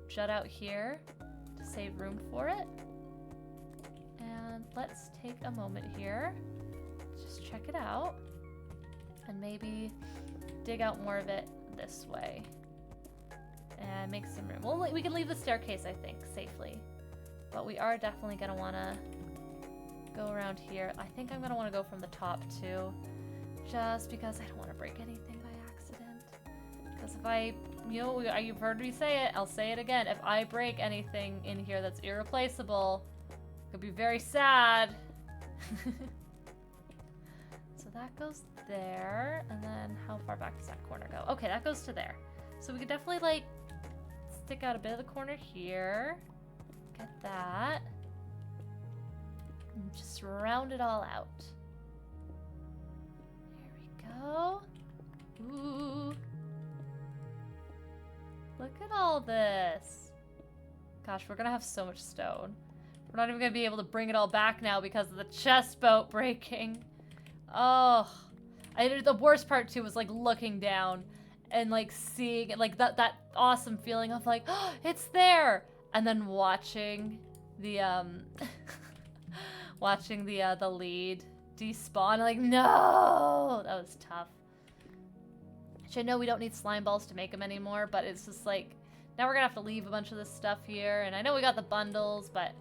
jut out here to save room for it. And let's take a moment here. Just check it out. And maybe dig out more of it this way. And make some room. Well, we can leave the staircase, I think, safely. But we are definitely going to want to go around here. I think I'm going to want to go from the top, too. Just because I don't want to break anything by accident. Because if I, you know, you've heard me say it, I'll say it again. If I break anything in here that's irreplaceable, it could be very sad. So that goes there. And then how far back does that corner go? Okay, that goes to there. So we could definitely, like, stick out a bit of the corner here. Get that. And just round it all out. Go. Ooh. Look at all this. Gosh, we're gonna have so much stone. We're not even gonna be able to bring it all back now because of the chest boat breaking. Oh, The worst part too was like looking down and like seeing like that awesome feeling of like, oh, it's there, and then watching the watching the lead despawn. Like, no, that was tough. Which I know we don't need slime balls to make them anymore, but it's just like, now we're gonna have to leave a bunch of this stuff here. And I know we got the bundles, but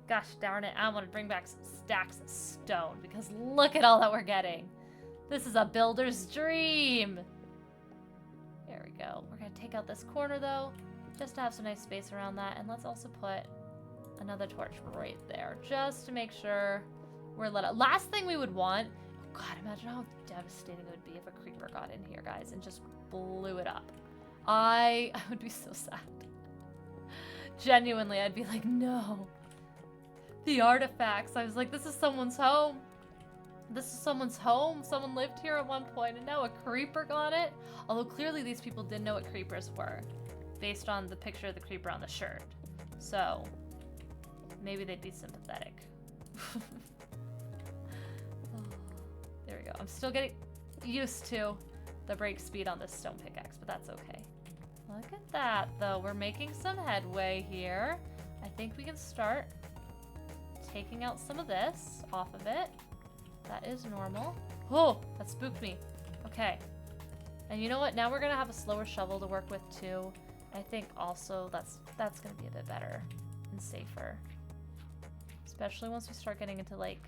gosh darn it, I want to bring back some stacks of stone because look at all that we're getting. This is a builder's dream. There we go. We're gonna take out this corner though, just to have some nice space around that. And let's also put another torch right there, just to make sure we're lit up. Last thing we would want, oh God, imagine how devastating it would be if a creeper got in here, guys, and just blew it up. I would be so sad. Genuinely, I'd be like, no. The artifacts. I was like, this is someone's home. This is someone's home. Someone lived here at one point, and now a creeper got it. Although clearly these people didn't know what creepers were, based on the picture of the creeper on the shirt. So maybe they'd be sympathetic. There we go. I'm still getting used to the break speed on this stone pickaxe, but that's okay. Look at that, though. We're making some headway here. I think we can start taking out some of this off of it. That is normal. Oh, that spooked me. Okay. And you know what? Now we're going to have a slower shovel to work with, too. I think also that's going to be a bit better and safer. Especially once we start getting into, like,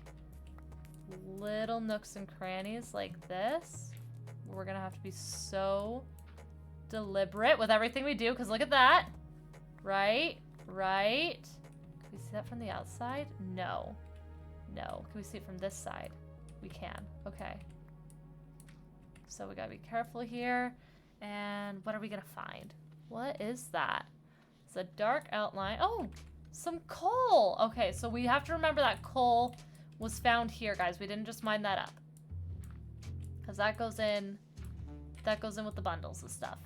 little nooks and crannies like this. We're going to have to be so deliberate with everything we do, because look at that. Right? Right? Can we see that from the outside? No. No. Can we see it from this side? We can. Okay. So we gotta be careful here. And what are we gonna find? What is that? It's a dark outline. Oh! Some coal! Okay, so we have to remember that coal was found here, guys. We didn't just mine that up. Because that goes in with the bundles and stuff.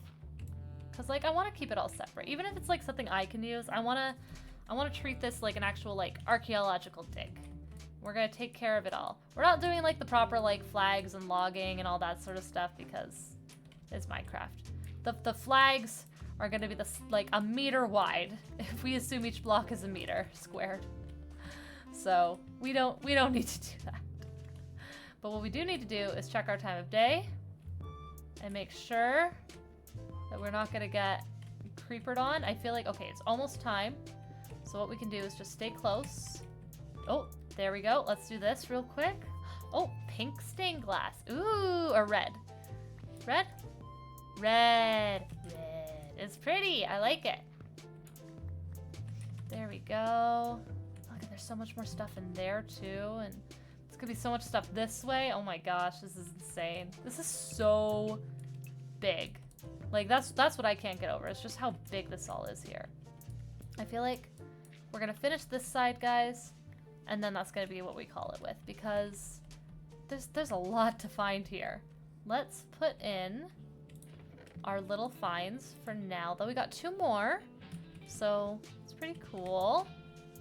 Because, like, I want to keep it all separate. Even if it's, like, something I can use, I want to treat this like an actual, like, archaeological dig. We're going to take care of it all. We're not doing, like, the proper, like, flags and logging and all that sort of stuff because it's Minecraft. The flags are going to be, like, a meter wide if we assume each block is a meter squared. So we don't need to do that. But what we do need to do is check our time of day and make sure that we're not going to get creepered on. I feel like, okay, it's almost time. So what we can do is just stay close. Oh, there we go. Let's do this real quick. Oh, pink stained glass. Ooh, or red. Red? Red. Red. It's pretty. I like it. There we go. Look, there's so much more stuff in there too. And it's gonna be so much stuff this way. Oh my gosh, this is insane. This is so big. Like, that's what I can't get over. It's just how big this all is here. I feel like we're gonna finish this side, guys, and then that's gonna be what we call it with, because there's a lot to find here. Let's put in our little finds for now, though. We got 2 more, so it's pretty cool.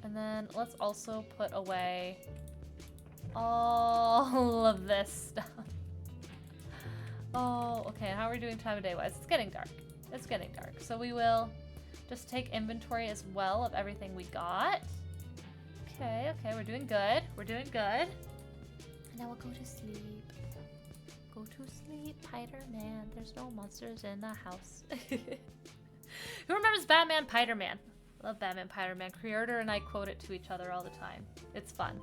And then let's also put away all of this stuff. Oh, okay, how are we doing time of day wise? It's getting dark. It's getting dark. So we will just take inventory as well of everything we got. Okay, okay, we're doing good. We're doing good. And now we'll go to sleep. Go to sleep, Spider-Man. There's no monsters in the house. Who remembers Batman, Spider-Man? Love Batman, Spider-Man. Creator and I quote it to each other all the time. It's fun.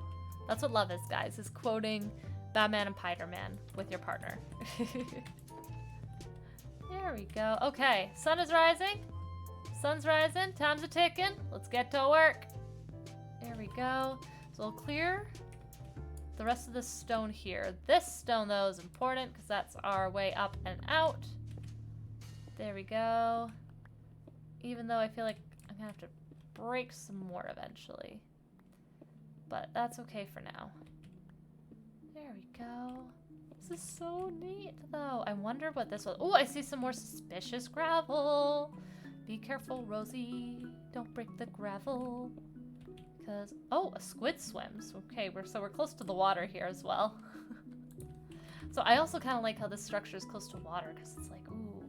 That's what love is, guys, is quoting Batman and Spider-Man with your partner. There we go. Okay, sun is rising. Sun's rising. Time's a ticking. Let's get to work. There we go. So we'll clear the rest of this stone here. This stone, though, is important because that's our way up and out. There we go. Even though I feel like I'm gonna have to break some more eventually. But that's okay for now. There we go. This is so neat, though. I wonder what this was. Oh, I see some more suspicious gravel. Be careful, Rosie. Don't break the gravel. Because, oh, a squid swims. Okay, we're close to the water here as well. So I also kind of like how this structure is close to water, because it's like, ooh,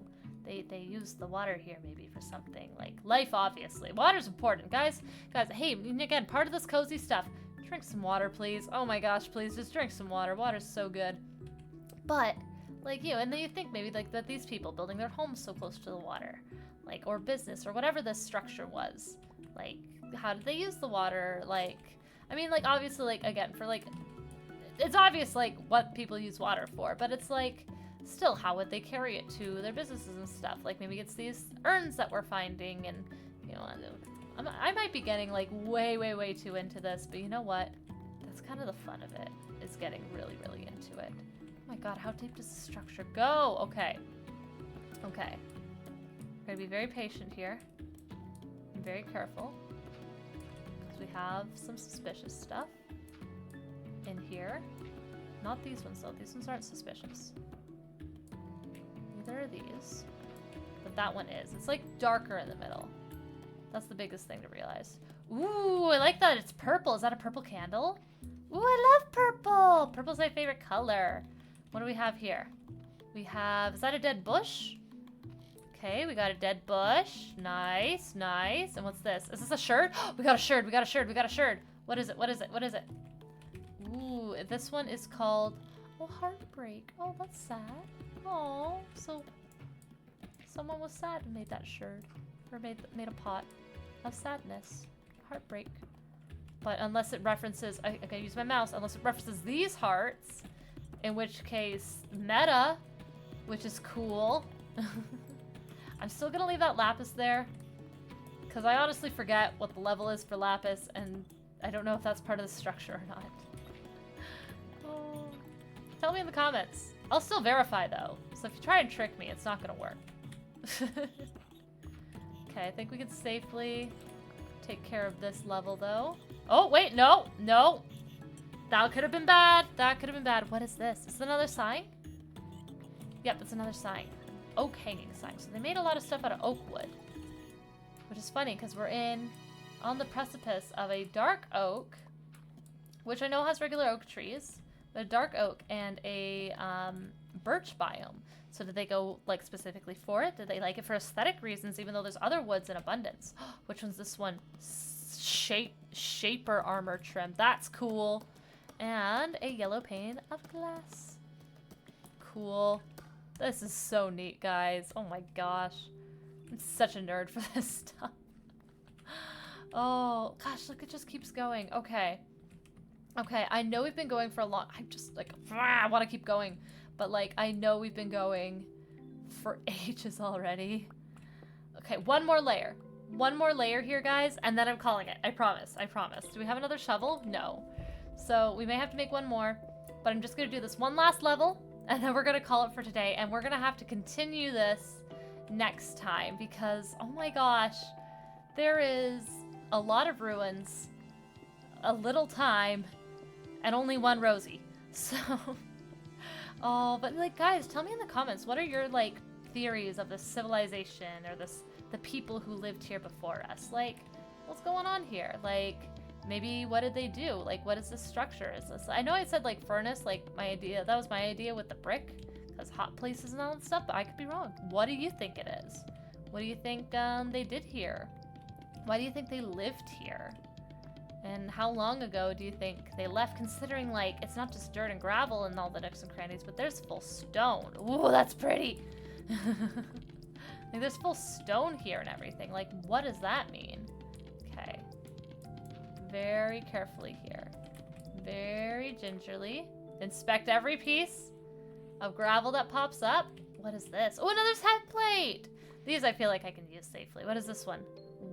they use the water here maybe for something like life. Obviously, water's important, guys. Hey, again, part of this cozy stuff. Drink some water, please. Oh my gosh, please just drink some water. Water's so good. But like, you know, and then you think maybe like that these people building their homes so close to the water, like, or business or whatever this structure was, like, how did they use the water? Like, I mean, like, obviously, like, again, for like, it's obvious like what people use water for, but it's like, still, how would they carry it to their businesses and stuff? Like, maybe it's these urns that we're finding, and, you know, I might be getting like way too into this, but you know what? That's kind of the fun of it, is getting really into it. Oh my god, how deep does the structure go? Okay. Okay. I'm gonna be very patient here. And very careful. Because we have some suspicious stuff in here. Not these ones though. These ones aren't suspicious. Neither are these. But that one is. It's like darker in the middle. That's the biggest thing to realize. Ooh, I like that it's purple. Is that a purple candle? Ooh, I love purple. Purple's my favorite color. What do we have here? We have, is that a dead bush? Okay, we got a dead bush. Nice, nice. And what's this? Is this a sherd? We got a sherd, we got a sherd, we got a sherd. What is it, what is it, what is it? Ooh, this one is called, oh, heartbreak. Oh, that's sad. Oh, so someone was sad and made that sherd. Or made a pot of sadness. Heartbreak. But unless it references, I gotta use my mouse, unless it references these hearts, in which case, meta, which is cool. I'm still gonna leave that lapis there, because I honestly forget what the level is for lapis, and I don't know if that's part of the structure or not. Oh. Tell me in the comments. I'll still verify, though, so if you try and trick me, it's not gonna work. Okay, I think we can safely take care of this level, though. Oh, wait, no, no. That could have been bad. That could have been bad. What is this? Is this another sign? Yep, it's another sign. Oak hanging sign. So they made a lot of stuff out of oak wood. Which is funny, because we're on the precipice of a dark oak, which I know has regular oak trees, but a dark oak and a birch biome. So did they go, like, specifically for it? Did they like it for aesthetic reasons, even though there's other woods in abundance? Which one's this one? Shaper armor trim. That's cool. And a yellow pane of glass. Cool. This is so neat, guys. Oh my gosh. I'm such a nerd for this stuff. Oh, gosh, look, it just keeps going. Okay. Okay, I know we've been going for a long... I'm just, like, I want to keep going. But, like, I know we've been going for ages already. Okay, one more layer. One more layer here, guys, and then I'm calling it. I promise. I promise. Do we have another shovel? No. So we may have to make one more, but I'm just going to do this one last level, and then we're going to call it for today, and we're going to have to continue this next time because, oh my gosh, there is a lot of ruins, a little time, and only one Rosie. So... Oh, but like, guys, tell me in the comments, what are your, like, theories of this civilization or the people who lived here before us? Like, what's going on here? Like, maybe what did they do? Like, what is this structure? Is this, I know I said, like, furnace, like, my idea, that was my idea with the brick, because hot places and all that stuff, but I could be wrong. What do you think it is? What do you think, they did here? Why do you think they lived here? And how long ago do you think they left, considering, like, it's not just dirt and gravel and all the nooks and crannies, but there's full stone. Ooh, that's pretty. Like, there's full stone here and everything. Like, what does that mean? Okay. Very carefully here. Very gingerly. Inspect every piece of gravel that pops up. What is this? Oh, another head plate. These I feel like I can use safely. What is this one?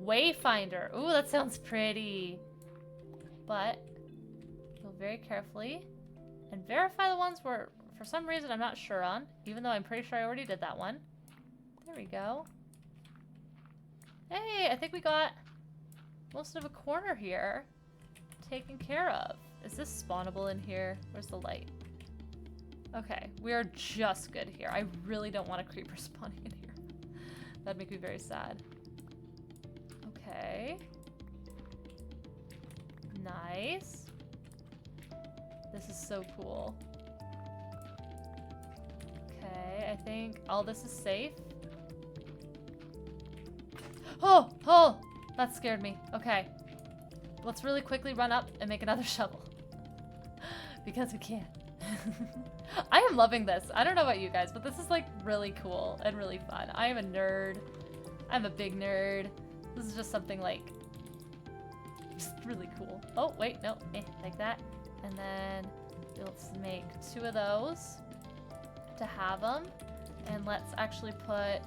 Wayfinder. Ooh, that sounds pretty. But go very carefully and verify the ones where, for some reason, I'm not sure on, even though I'm pretty sure I already did that one. There we go. Hey, I think we got most of a corner here taken care of. Is this spawnable in here? Where's the light? Okay, we are just good here. I really don't want a creeper spawning in here. That'd make me very sad. Okay. Nice. This is so cool. think all this is safe. Oh, oh, that scared me. Okay. Let's really quickly run up and make another shovel. Because we can. I am loving this. I don't know about you guys, but this is like really cool and really fun. I am a nerd. I'm a big nerd. This is just something like just really cool. Oh, wait, no, like that. And then let's make 2 of those to have them. And let's actually put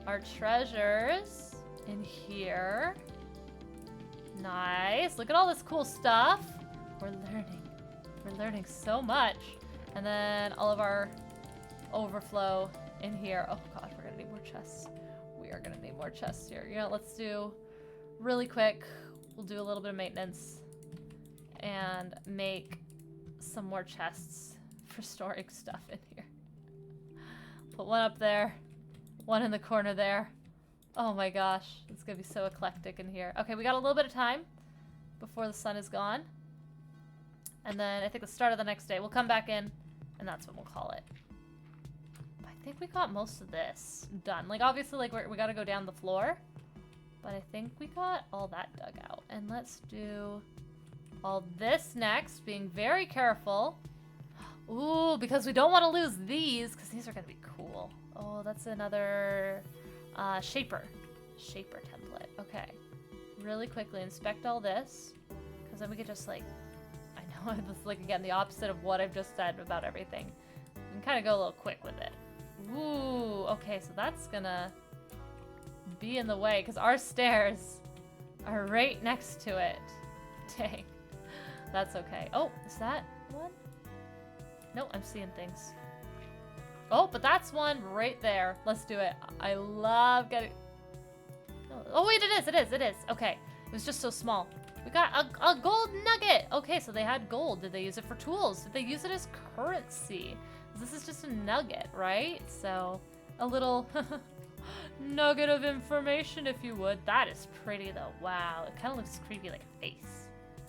our treasures in here. Nice. Look at all this cool stuff. We're learning. We're learning so much. And then all of our overflow in here. Oh god, we're gonna need more chests. We are gonna need more chests here. You know, let's do really quick. We'll do a little bit of maintenance and make some more chests for storing stuff in here. Put one up there, one in the corner there. Oh my gosh, it's gonna be so eclectic in here. Okay, we got a little bit of time before the sun is gone. And then I think the start of the next day, we'll come back in and that's what we'll call it. I think we got most of this done. Like obviously like we gotta go down the floor, but I think we got all that dug out. And let's do all this next, being very careful. Ooh, because we don't want to lose these because these are gonna be cool. Oh, that's another shaper template. Okay, really quickly inspect all this because then we could just like, I know this is like again the opposite of what I've just said about everything. We can kind of go a little quick with it. Ooh, okay, so that's gonna be in the way because our stairs are right next to it. Dang, that's okay. Oh, is that one? No, I'm seeing things. Oh, but that's one right there. Let's do it. I love getting... Oh, wait, it is. Okay, it was just so small. We got a gold nugget. Okay, so they had gold. Did they use it for tools? Did they use it as currency? This is just a nugget, right? So, a little nugget of information, if you would. That is pretty, though. Wow, it kind of looks creepy like a face.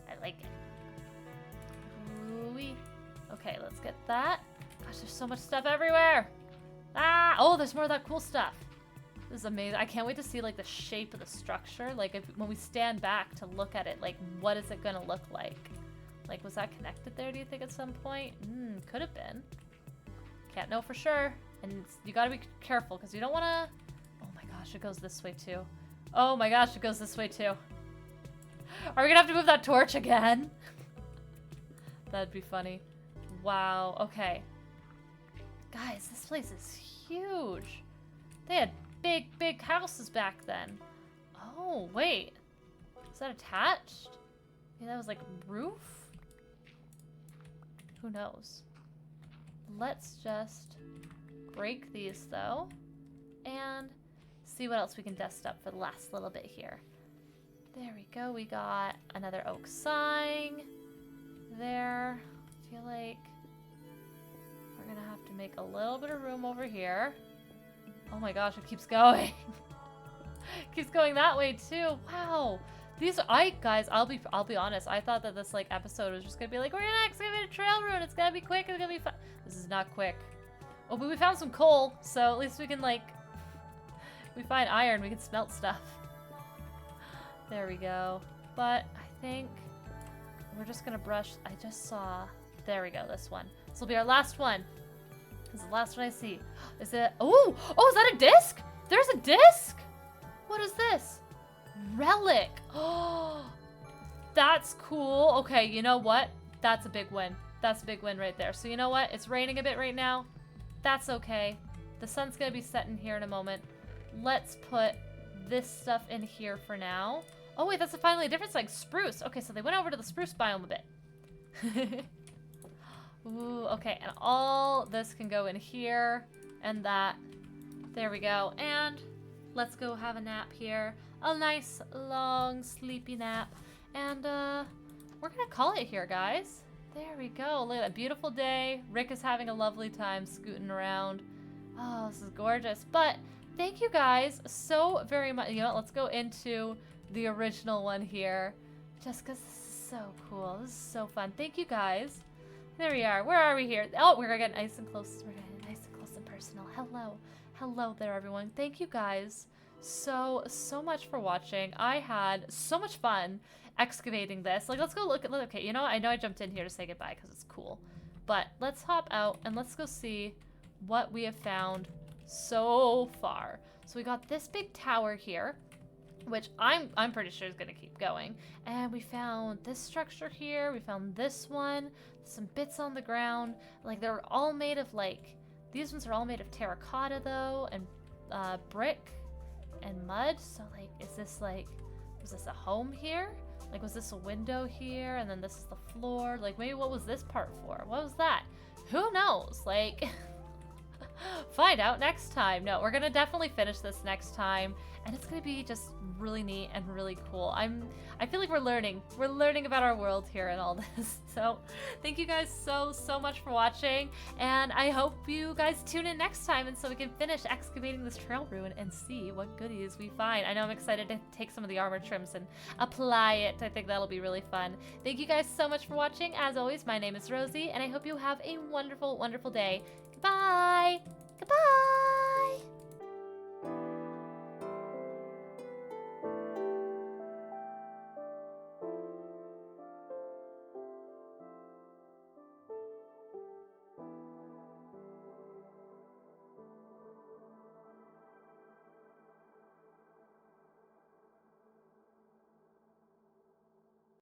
I like it. Ooh-wee. Okay, let's get that. Gosh, there's so much stuff everywhere. Ah, oh, there's more of that cool stuff. This is amazing. I can't wait to see like the shape of the structure. Like when we stand back to look at it, like what is it gonna look like? Like was that connected there, do you think, at some point? Could have been. Can't know for sure. And you gotta be careful because you don't wanna... Oh my gosh, it goes this way too. Oh my gosh, it goes this way too. Are we gonna have to move that torch again? That'd be funny. Wow, okay. Guys, this place is huge. They had big houses back then. Oh, wait. Is that attached? Yeah, that was like roof? Who knows? Let's just break these though and see what else we can dust up for the last little bit here. There we go. We got another oak sign there. I feel like we're gonna have to make a little bit of room over here. Oh my gosh, it keeps going. Keeps going that way too. Wow. These guys, I'll be honest. I thought that this like episode was just gonna be like, we're gonna excavate a trail route. It's gonna be quick. It's gonna be fun. This is not quick. Oh, but we found some coal, so at least we can like, we find iron. We can smelt stuff. There we go. But I think we're just gonna brush. I just saw. There we go. This one. This will be our last one. This is the last one I see. Is it? Oh, is that a disc? There's a disc. What is this? Relic. Oh, that's cool. Okay, you know what? That's a big win. That's a big win right there. So you know what? It's raining a bit right now. That's okay. The sun's gonna be setting here in a moment. Let's put this stuff in here for now. Oh wait, that's finally a difference, like spruce. Okay, so they went over to the spruce biome a bit. Ooh, okay, and all this can go in here and that. There we go. And let's go have a nap here. A nice, long, sleepy nap. And we're gonna call it here, guys. There we go. Look at that beautiful day. Rick is having a lovely time scooting around. Oh, this is gorgeous. But thank you guys so very much. You know what? Let's go into the original one here. Just because this is so cool. This is so fun. Thank you guys. There we are. Where are we here? Oh, we're getting nice and close. We're getting nice and close and personal. signal. Hello. Hello there, everyone. Thank you guys so much for watching. I had so much fun excavating this. Like, let's go look at, okay, you know what? I know I jumped in here to say goodbye because it's cool. But let's hop out and let's go see what we have found so far. So we got this big tower here, which I'm pretty sure is gonna keep going. And we found this structure here. We found this one. Some bits on the ground. Like, they're all made of, like, these ones are all made of terracotta though, and brick and mud. So, like, is this like, was this a home here? Like, was this a window here? And then this is the floor. Like, maybe what was this part for? What was that? Who knows? Like, find out next time. No, we're gonna definitely finish this next time, and it's gonna be just really neat and really cool. I feel like we're learning about our world here and all this. So thank you guys so much for watching, and I hope you guys tune in next time, and so we can finish excavating this trail ruin and see what goodies we find. I know I'm excited to take some of the armor trims and apply it. I think that'll be really fun. Thank you guys so much for watching. As always, my name is Rosie, and I hope you have a wonderful day. Goodbye!